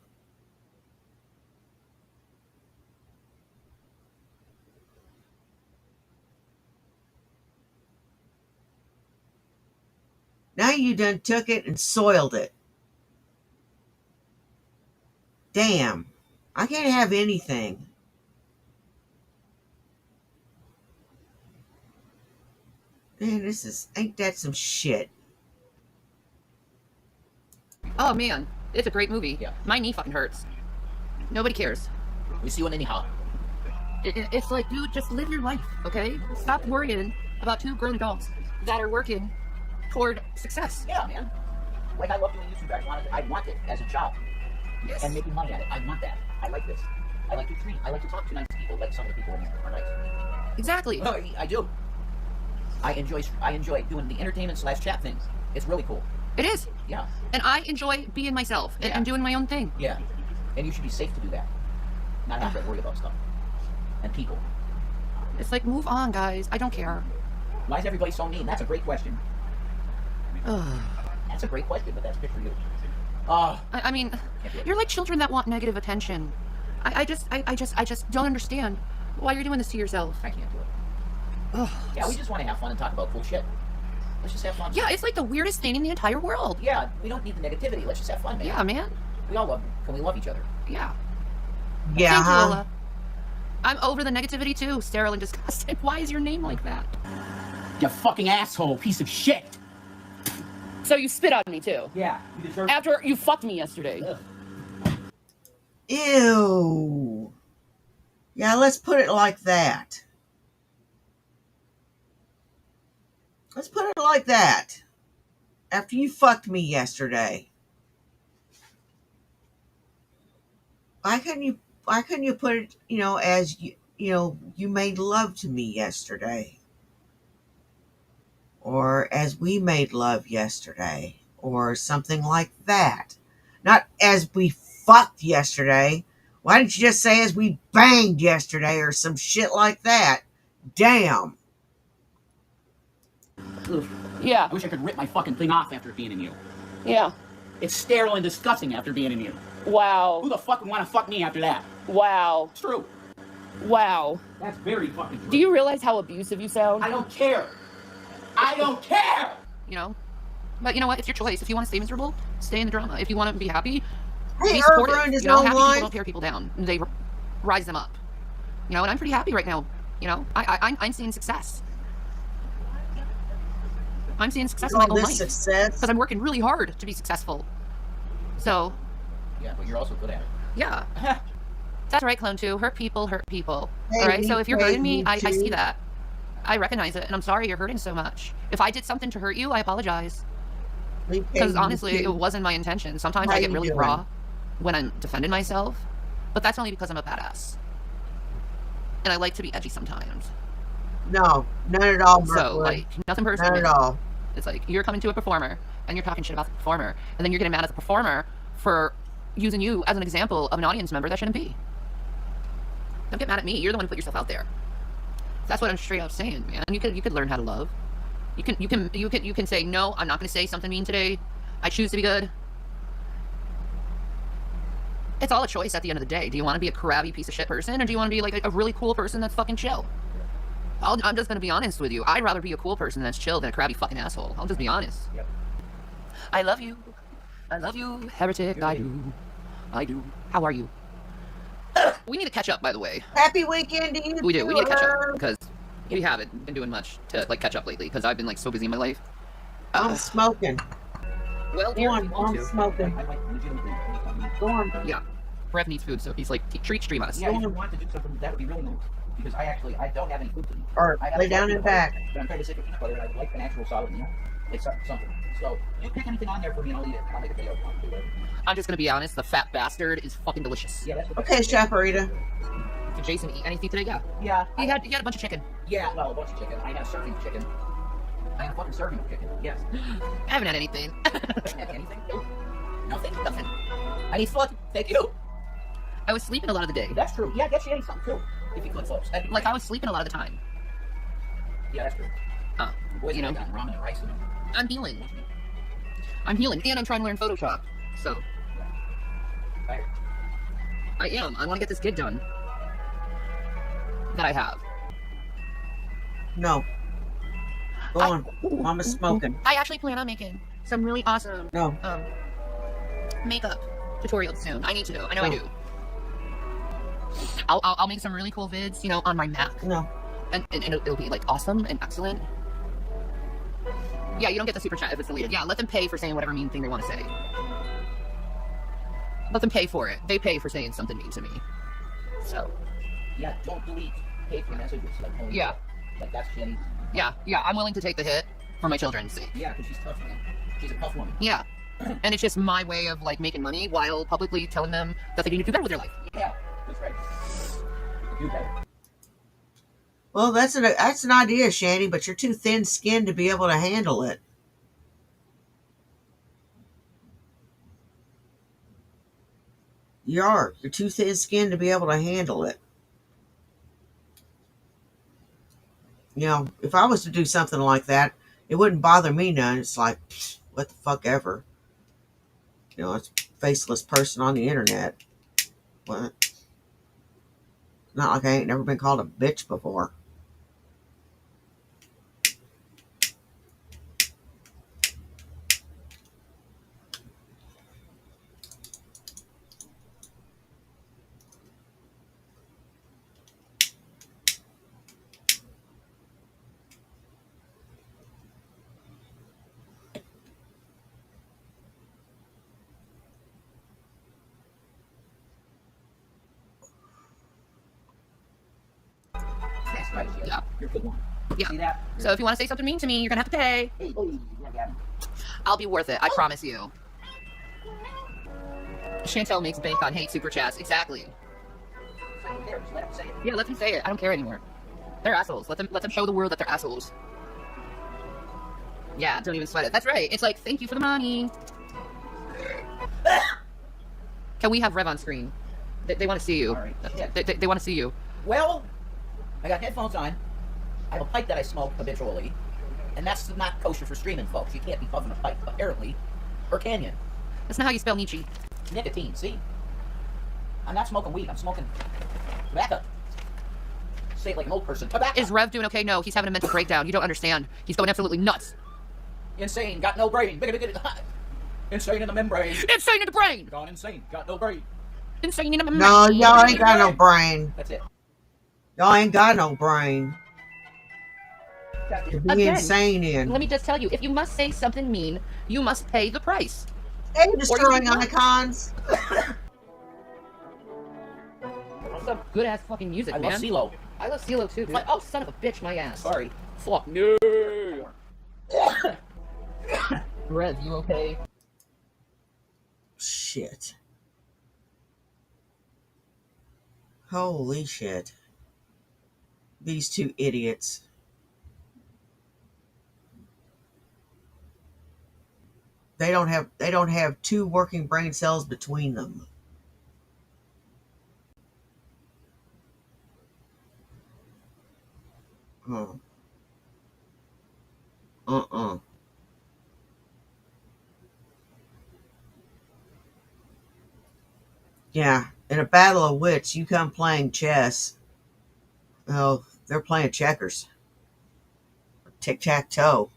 Now you done took it and soiled it. Damn. I can't have anything. Man, ain't that some shit?
Oh, man. It's a great movie.
Yeah.
My knee fucking hurts. Nobody cares.
We see you anyhow.
It's like, dude, just live your life, okay? Stop worrying about 2 grown adults. that are working toward success.
Yeah, man. Like I love doing YouTube. I want it as a job.
Yes.
And making money at it. I want that. I like this. I like to train. I like to talk to nice people. Like some of the people in here are nice.
Exactly.
Oh, I do. I enjoy doing the entertainment / chat things. It's really cool.
It is.
Yeah.
And I enjoy being myself and doing my own thing.
Yeah. And you should be safe to do that. Not have to worry about stuff. And people.
It's like, move on, guys. I don't care.
Why is everybody so mean? That's a great question. That's a great question, but that's good for you.
I mean, you're like children that want negative attention. I just don't understand why you're doing this to yourself.
I can't do it. Yeah, we just want to have fun and talk about cool shit. Let's just have fun.
Yeah, it's like the weirdest thing in the entire world.
Yeah, we don't need the negativity. Let's just have fun, man.
Yeah, man.
We all love. Can we love each other?
Yeah.
Yeah,
Thank you,
huh?
Lola. I'm over the negativity too. Sterile and disgusting. Why is your name like that?
You fucking asshole, piece of shit.
So you spit on me too.
Yeah, you deserve.
After you fucked me yesterday.
Ugh.
Ew. Yeah, let's put it like that. Let's put it like that. After you fucked me yesterday. Why couldn't you put it, as you made love to me yesterday? Or as we made love yesterday, or something like that. Not as we fucked yesterday. Why didn't you just say as we banged yesterday or some shit like that? Damn.
Ugh.
Yeah.
I wish I could rip my fucking thing off after being in you.
Yeah.
It's sterile and disgusting after being in you.
Wow.
Who the fuck would want to fuck me after that?
Wow.
It's true.
Wow.
That's very fucking true.
Do you realize how abusive you sound?
I don't care. I don't care!
You know? But you know what? It's your choice. If you want to stay miserable, stay in the drama. If you want to be happy,
Hey,
be
Irv
supportive.
ruined his
You know,
own
happy
life.
people don't tear people down. They rise them up. You know, and I'm pretty happy right now. You know, I'm seeing success. I'm seeing success in my
All
own
this
life.
success.
Because I'm working really hard to be successful. So,
Yeah, but you're also good at it.
yeah. That's right, Clone 2. Hurt people hurt people.
Hey,
All right, so if you're hurting me, I
too.
see that. I recognize it, and I'm sorry you're hurting so much. If I did something to hurt you, I apologize. Because honestly, it wasn't my intention. Sometimes
How
I get
you
really
doing?
raw when I'm defending myself, but that's only because I'm a badass. And I like to be edgy sometimes.
No, none at all,
So,
Markwood.
like, nothing personal.
None at all.
It's like, you're coming to a performer, and you're talking shit about the performer, and then you're getting mad at the performer for using you as an example of an audience member that shouldn't be. Don't get mad at me. You're the one who put yourself out there. That's what I'm straight up saying, man. You could learn how to love. You can say, no, I'm not going to say something mean today. I choose to be good. It's all a choice at the end of the day. Do you want to be a crabby piece of shit person, or do you want to be like a really cool person that's fucking chill? I'm just going to be honest with you. I'd rather be a cool person that's chill than a crabby fucking asshole. I'll just be honest.
Yep.
I love you. I love you, heretic. I do. I do. How are you? We need to catch up, by the way.
Happy weekend to you.
We do. We
too,
need to catch up
Irv.
because we haven't been doing much to like catch up lately because I've been like so busy in my life.
I'm smoking.
Well,
Go
dear,
on,
if you want
I'm
to.
smoking.
I like legitimately.
Go on.
Yeah. Rev needs food, so he's like, treat stream us.
Yeah, if you want to do something, that would be really nice. Because I don't have any food to eat.
Or
I have
lay
a
down
peanut
and
butter,
back.
But I'm trying to stick with peanut butter, and I would like an actual solid meal. Like something. So, you pick anything on there for me, and I'll eat it. I'll make a video if you want to do it.
I'm just gonna be honest, the fat bastard is fucking delicious.
Yeah, that's what
Okay, Chaparita.
Did Jason eat anything today? Yeah.
Yeah.
He had a bunch of chicken.
Yeah, well, a bunch of chicken. I had a serving of chicken. I had a fucking serving of chicken. Yes.
I haven't had anything.
Haven't had anything? Nope. Nothing. Nothing. I need food. Thank you.
I was sleeping a lot of the day.
That's true. Yeah, get Shanny something too. If you could, folks. That'd be
Like,
great.
I was sleeping a lot of the time.
Yeah, that's true. Boys,
You know.
I got ramen and rice in them.
I'm healing. I'm healing, and I'm trying to learn Photoshop. So, I am. I want to get this gig done. That I have.
No. Go on. Mama's smoking.
I actually plan on making some really awesome
No.
makeup tutorials soon. I need to. I know I
No.
do. I'll make some really cool vids, you know, on my Mac.
No.
And it'll be like awesome and excellent. Yeah, you don't get the super chat if it's deleted. Yeah, let them pay for saying whatever mean thing they want to say. Let them pay for it. They pay for saying something mean to me. So.
Yeah, don't delete. Pay for messages. Like,
Yeah.
Like, that's Shanny.
Yeah, I'm willing to take the hit for my children's sake.
Yeah, because she's tough, man. She's a tough woman.
Yeah. And it's just my way of like making money while publicly telling them that they need to do better with their life.
Yeah, that's right. Do better.
Well, that's an idea, Shanny, but you're too thin-skinned to be able to handle it. You're too thin-skinned to be able to handle it. You know, if I was to do something like that, it wouldn't bother me none. It's like, what the fuck ever. You know, it's a faceless person on the internet. What? Not like I ain't never been called a bitch before.
That's right.
Yeah.
You're a good one.
Yeah.
See that?
So if you want to say something mean to me, you're gonna have to pay.
Hey, oh, yeah, yeah.
I'll be worth it. I promise you. Chantel makes bank on hate super chats. Exactly.
Just let him say it.
Yeah, let them say it. I don't care anymore. They're assholes. Let them show the world that they're assholes. Yeah, don't even sweat it. That's right. It's like, thank you for the money. Can we have Rev on screen? They want to see you.
All right. Yeah.
They want to see you.
Well, I got headphones on. I have a pipe that I smoke habitually. And that's not kosher for streaming, folks. You can't be puffing a pipe, apparently. Or can you?
That's not how you spell Nietzsche.
Nicotine, see? I'm not smoking weed. I'm smoking tobacco. Say it like an old person. Tobacco.
Is Rev doing okay? No, he's having a mental breakdown. You don't understand. He's going absolutely nuts.
Insane. Got no brain. Insane in the membrane.
Insane in the brain.
Gone insane. Got no brain.
Insane in the brain.
No, y'all ain't got no brain.
That's it.
Y'all ain't got no brain. To be
Again,
insane in.
Let me just tell you, if you must say something mean, you must pay the price.
Hey, destroying icons.
Some good ass fucking music,
I
man.
love CeeLo.
I love CeeLo too, dude. Oh, son of a bitch, my ass.
Sorry.
Fuck. No. Rev, you okay?
Shit. Holy shit. These two idiots. They don't have two working brain cells between them. Oh. Yeah, in a battle of wits, you come playing chess. Oh, they're playing checkers. Tic-tac-toe.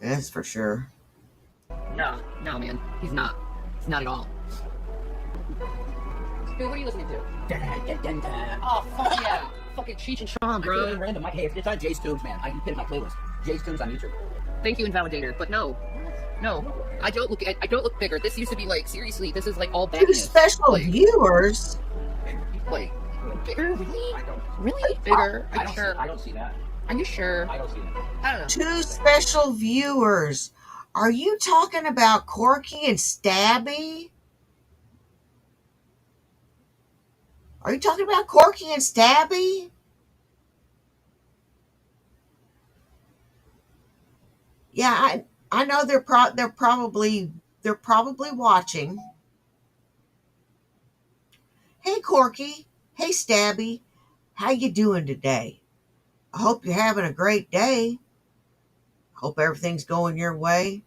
That's for sure.
No, man. He's not. He's not at all. Dude, what are you listening to? Oh, fuck yeah. Fucking Cheech and Chong, bro.
Random. Hey, it's on Jay's Tunes, man. I can put it in my playlist. Jay's Tunes on YouTube.
Thank you, Invalidator. But no. I don't look bigger. This used to be like, seriously, this is like all
Two
badness.
special
Like,
viewers.
Like, bigger? Really? Really? Bigger? Are you sure?
I don't see that.
Are you sure?
I don't see that.
I don't know.
Two special viewers. Are you talking about Corky and Stabby? Are you talking about Corky and Stabby? Yeah, I know they're probably watching. Hey Corky, hey Stabby, how you doing today? I hope you're having a great day. Hope everything's going your way.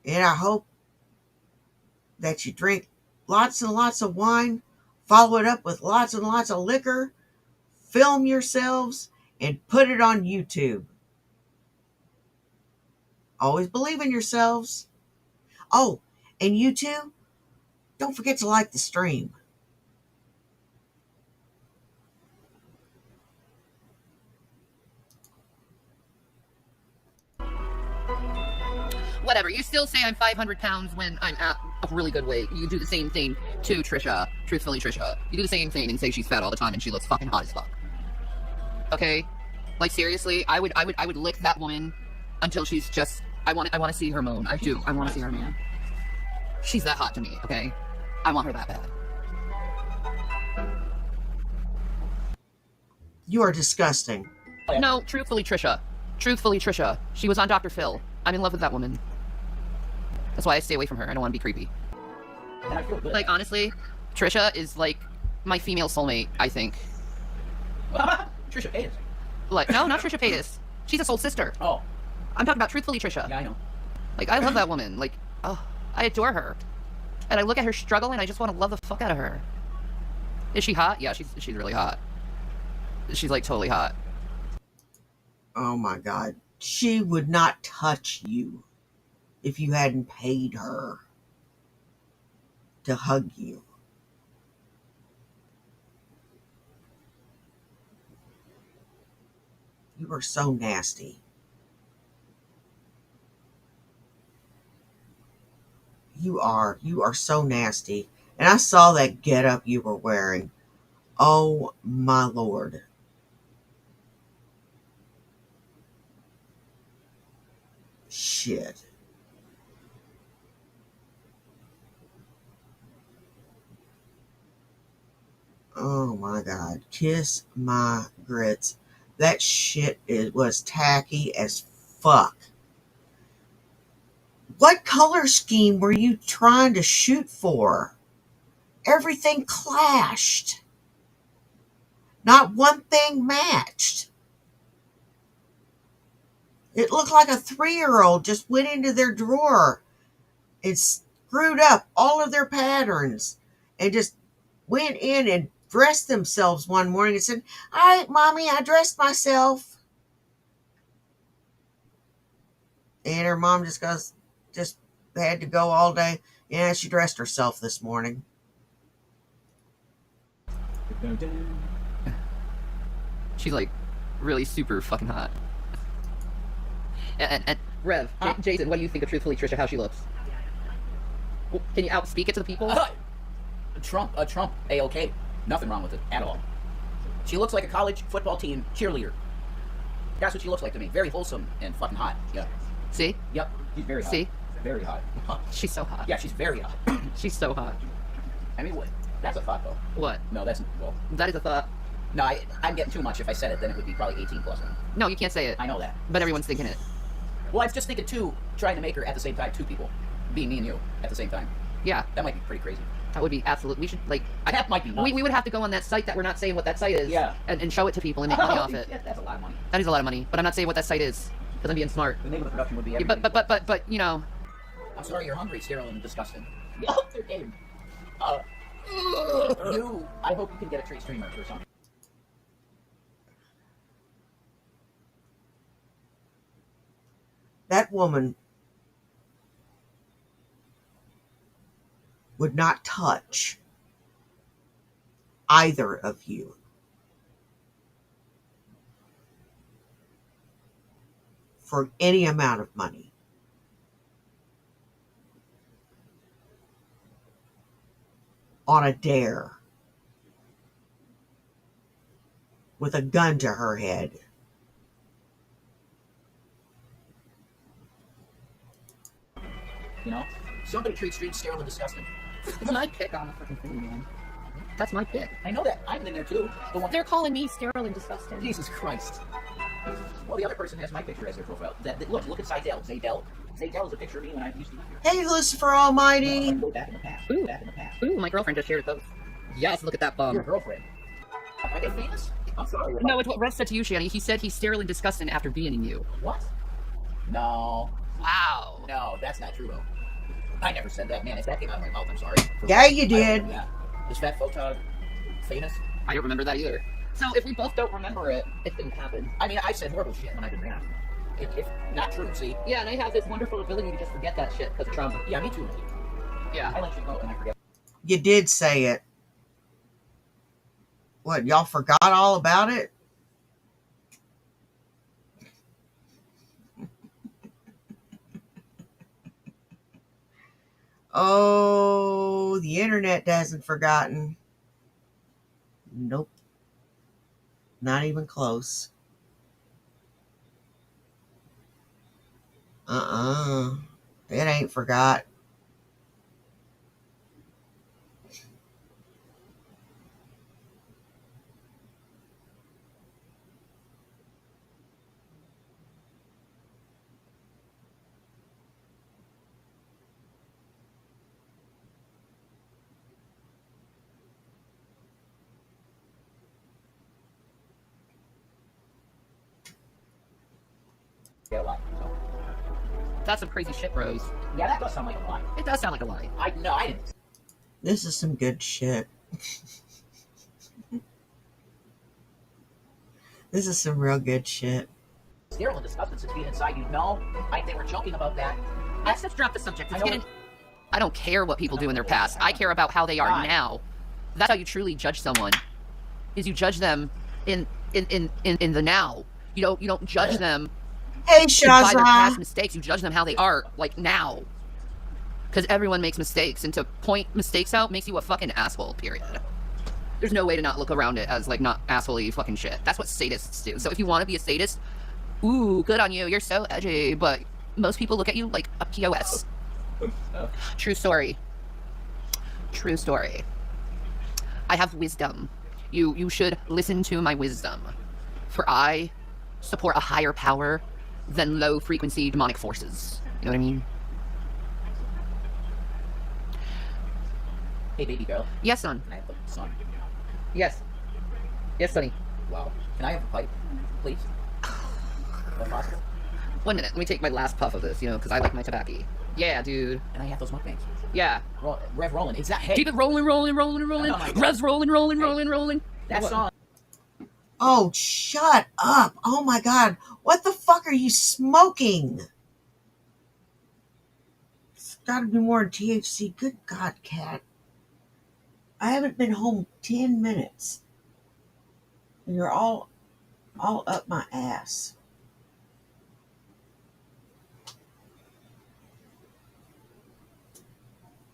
And I hope that you drink lots and lots of wine, follow it up with lots and lots of liquor, film yourselves, and put it on YouTube. Always believe in yourselves. Oh, and you too, don't forget to like the stream.
Whatever. You still say I'm 500 pounds when I'm at a really good weight. You do the same thing too, Trisha. truthfully, Trisha. You do the same thing and say she's fat all the time and she looks fucking hot as fuck. Okay? Like, seriously, I would lick that woman until she's just, I want to see her moan. I do. I want to see her moan. She's that hot to me, okay? I want her that bad.
You are disgusting.
No, truthfully, Trisha. Truthfully, Trisha. She was on Dr. Phil. I'm in love with that woman. That's why I stay away from her. I don't want to be creepy.
And I feel good.
Like, honestly, Trisha is, like, my female soulmate, I think.
Trisha Paytas.
Like, no, not Trisha Paytas. She's a soul sister.
Oh,
I'm talking about truthfully, Trisha.
yeah, I know.
Like, I love that woman. Like, oh, I adore her. And I look at her struggle and I just want to love the fuck out of her. Is she hot? Yeah, she's really hot. She's, like, totally hot.
Oh my God. She would not touch you if you hadn't paid her to hug you. You are so nasty. You are so nasty. And I saw that getup you were wearing. Oh my Lord. Shit. Oh my God. Kiss my grits. That shit was tacky as fuck. What color scheme were you trying to shoot for? Everything clashed. Not one thing matched. It looked like a 3-year-old just went into their drawer and screwed up all of their patterns and just went in and dressed themselves one morning and said, "All right, Mommy, I dressed myself." And her mom just had to go all day. Yeah, she dressed herself this morning.
She's, like, really super fucking hot. And Rev,
Huh?
Jason, what do you think of truthfully Trisha, how she looks? Can you outspeak it to the people?
Trump, A-OK. Nothing wrong with it at all. She looks like a college football team cheerleader. That's what she looks like to me. Very wholesome and fucking hot. Yeah.
See?
Yep. She's very hot.
See?
Very hot.
She's so hot.
Yeah, she's very hot.
She's so hot.
I mean, what? That's a thought, though.
What?
No, that's, well,
That is a thought.
no, I'm getting too much. If I said it, then it would be probably 18 plus.
No, you can't say it.
I know that.
But everyone's thinking it.
Well, I was just thinking, too, trying to make her at the same time, two people. Being me and you at the same time.
Yeah,
That might be pretty crazy.
that would be absolute. We should, like,
That might be nuts.
we would have to go on that site that we're not saying what that site is.
Yeah.
And show it to people and make money off it.
Yeah, that's a lot of money.
That is a lot of money, but I'm not saying what that site is because I'm being smart.
The name of the production would be
Yeah,
everything.
but you know,
I'm sorry, you're hungry, sterile, and disgusting. They're kidding. I hope you can get a trade streamer or something.
That woman would not touch either of you. For any amount of money. On a dare. With a gun to her head.
You know? Somebody treats streets sterile and disgusting.
it's my pick on the fucking thing, man. That's my pick.
I know that. I'm in there too. The one.
They're calling me sterile and disgusting.
Jesus Christ. Well, the other person has my picture as their profile. Look at Seidel. Zaydel. Zaydel is a picture of me when I used to live here.
Hey, Lucifer Almighty.
Go back in the past.
Ooh.
Back in the past.
Ooh, my girlfriend just shared those. Yes, look at that bum.
Your girlfriend. Are they famous? I'm sorry.
No, it's what Rev said to you, Shanny. He said he's sterile and disgusting after being in you.
What? No.
Wow.
No, that's not true, though. I never said that, man. If that came out of my mouth, I'm sorry.
Yeah, you did.
Yeah. Is fat photog famous?
I don't remember that either. So if we both don't remember it, it didn't happen.
I mean, I said horrible shit when I did that. If not true, see?
Yeah, and I have this wonderful ability to just forget that shit because of trauma.
Yeah, me too.
Yeah.
I let you go and I forget.
You did say it. What, y'all forgot all about it? Oh, the internet hasn't forgotten. Nope. Not even close. It ain't forgot.
Yeah, a lie. So.
That's some crazy shit, Rose.
Yeah, that does sound like a lie.
It does sound like a lie.
I didn't.
This is some good shit. This is some real good shit.
Sterile and disgusting since being inside. You know, they were joking about that.
Let's just drop the subject. I don't care what people do in their past. I care about how they are now. That's how you truly judge someone. Is you judge them in the now. You don't judge them
Hey,
by their past
Shazza.
mistakes. You judge them how they are, like, now. Because everyone makes mistakes, and to point mistakes out makes you a fucking asshole, period. There's no way to not look around it as, like, not asshole-y fucking shit. That's what sadists do. So if you want to be a sadist, ooh, good on you. You're so edgy. But most people look at you like a POS. True story. True story. I have wisdom. You should listen to my wisdom. For I support a higher power than low-frequency demonic forces. You know what I mean?
Hey, baby girl.
Yes, son.
Can I have a son?
Yes. Yes, sonny.
Wow. Can I have a pipe, please? If possible.
1 minute. Let me take my last puff of this, because I like my tobacco. Yeah, dude.
And I have those mukbangs.
Yeah.
Rev rolling. Is that hey?
Keep it rolling.
Oh my God.
Rev's rolling.
That song.
Oh, shut up. Oh my God. What the fuck are you smoking? It's gotta be more THC. Good God, Cat. I haven't been home 10 minutes. And you're all up my ass.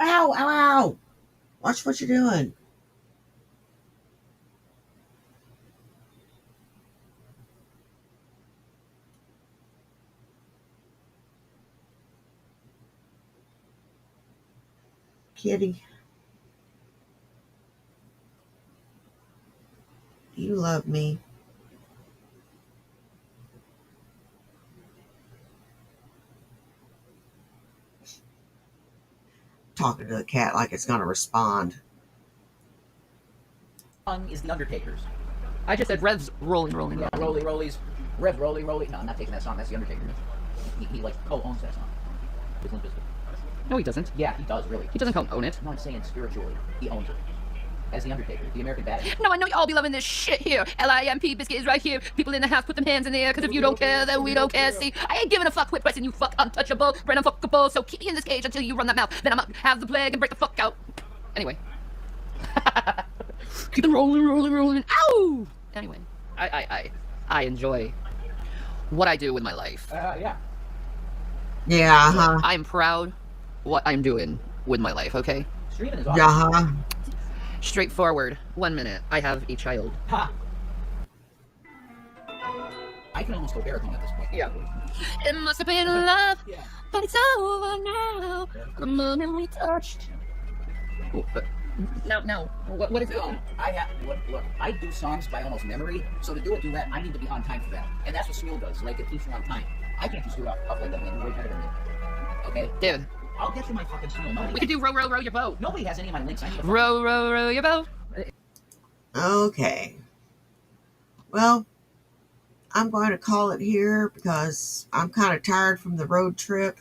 Ow, ow, ow. Watch what you're doing. Kitty. You love me. Talking to the cat like it's gonna respond.
Song is the Undertaker's.
I just said Rev's rolling.
Yeah, Rolly Rollies. Rev Rolly Rolly. No, I'm not taking that song. That's the Undertaker. He like co-owns that song. With Limp Bizkit.
No, he doesn't.
Yeah, he does really.
He doesn't own it.
No, I'm saying spiritually, he owns it. As the Undertaker, the American Badass.
No, I know you all be loving this shit here. L-I-M-P, Biscuit is right here. People in the house, put them hands in the air, because if you don't care, then we don't care. See, I ain't giving a fuck, quit pressing, you fuck untouchable, brand unfuckable, so keep me in this cage until you run that mouth, then I'ma have the plague and break the fuck out. Anyway. Keep them rolling. Ow! Anyway, I enjoy what I do with my life.
Yeah.
Yeah, huh?
I'm proud what I'm doing with my life, okay?
Streaming is awesome.
Yeah, huh?
Straightforward. 1 minute. I have a child.
Ha! I can almost go baritone at this point.
Yeah. It must have been love,
Yeah.
but it's over now. The moment we touched. No. What is it?
No, look, I do songs by almost memory, so to do a duet, I need to be on time for that. And that's what Smule does, like, it keeps you on time. I can't just do it off like that, man. You're way better than me. Okay?
David,
I'll get you my fucking Smule.
we could do row your boat.
Nobody has any of my links. I need to
Row your boat.
Okay. Well, I'm going to call it here because I'm kind of tired from the road trip.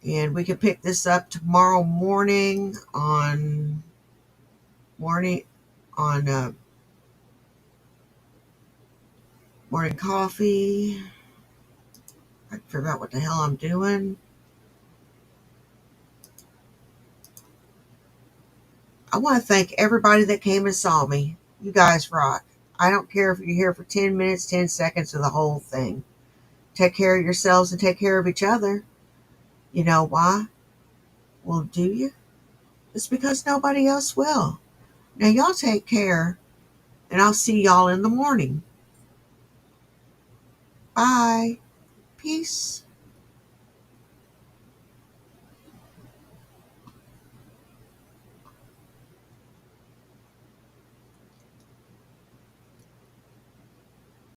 And we can pick this up tomorrow morning on morning coffee. I can figure out what the hell I'm doing. I want to thank everybody that came and saw me. You guys rock. I don't care if you're here for 10 minutes, 10 seconds, or the whole thing. Take care of yourselves and take care of each other. You know why? Well, do you? It's because nobody else will. Now, y'all take care, and I'll see y'all in the morning. Bye. Peace.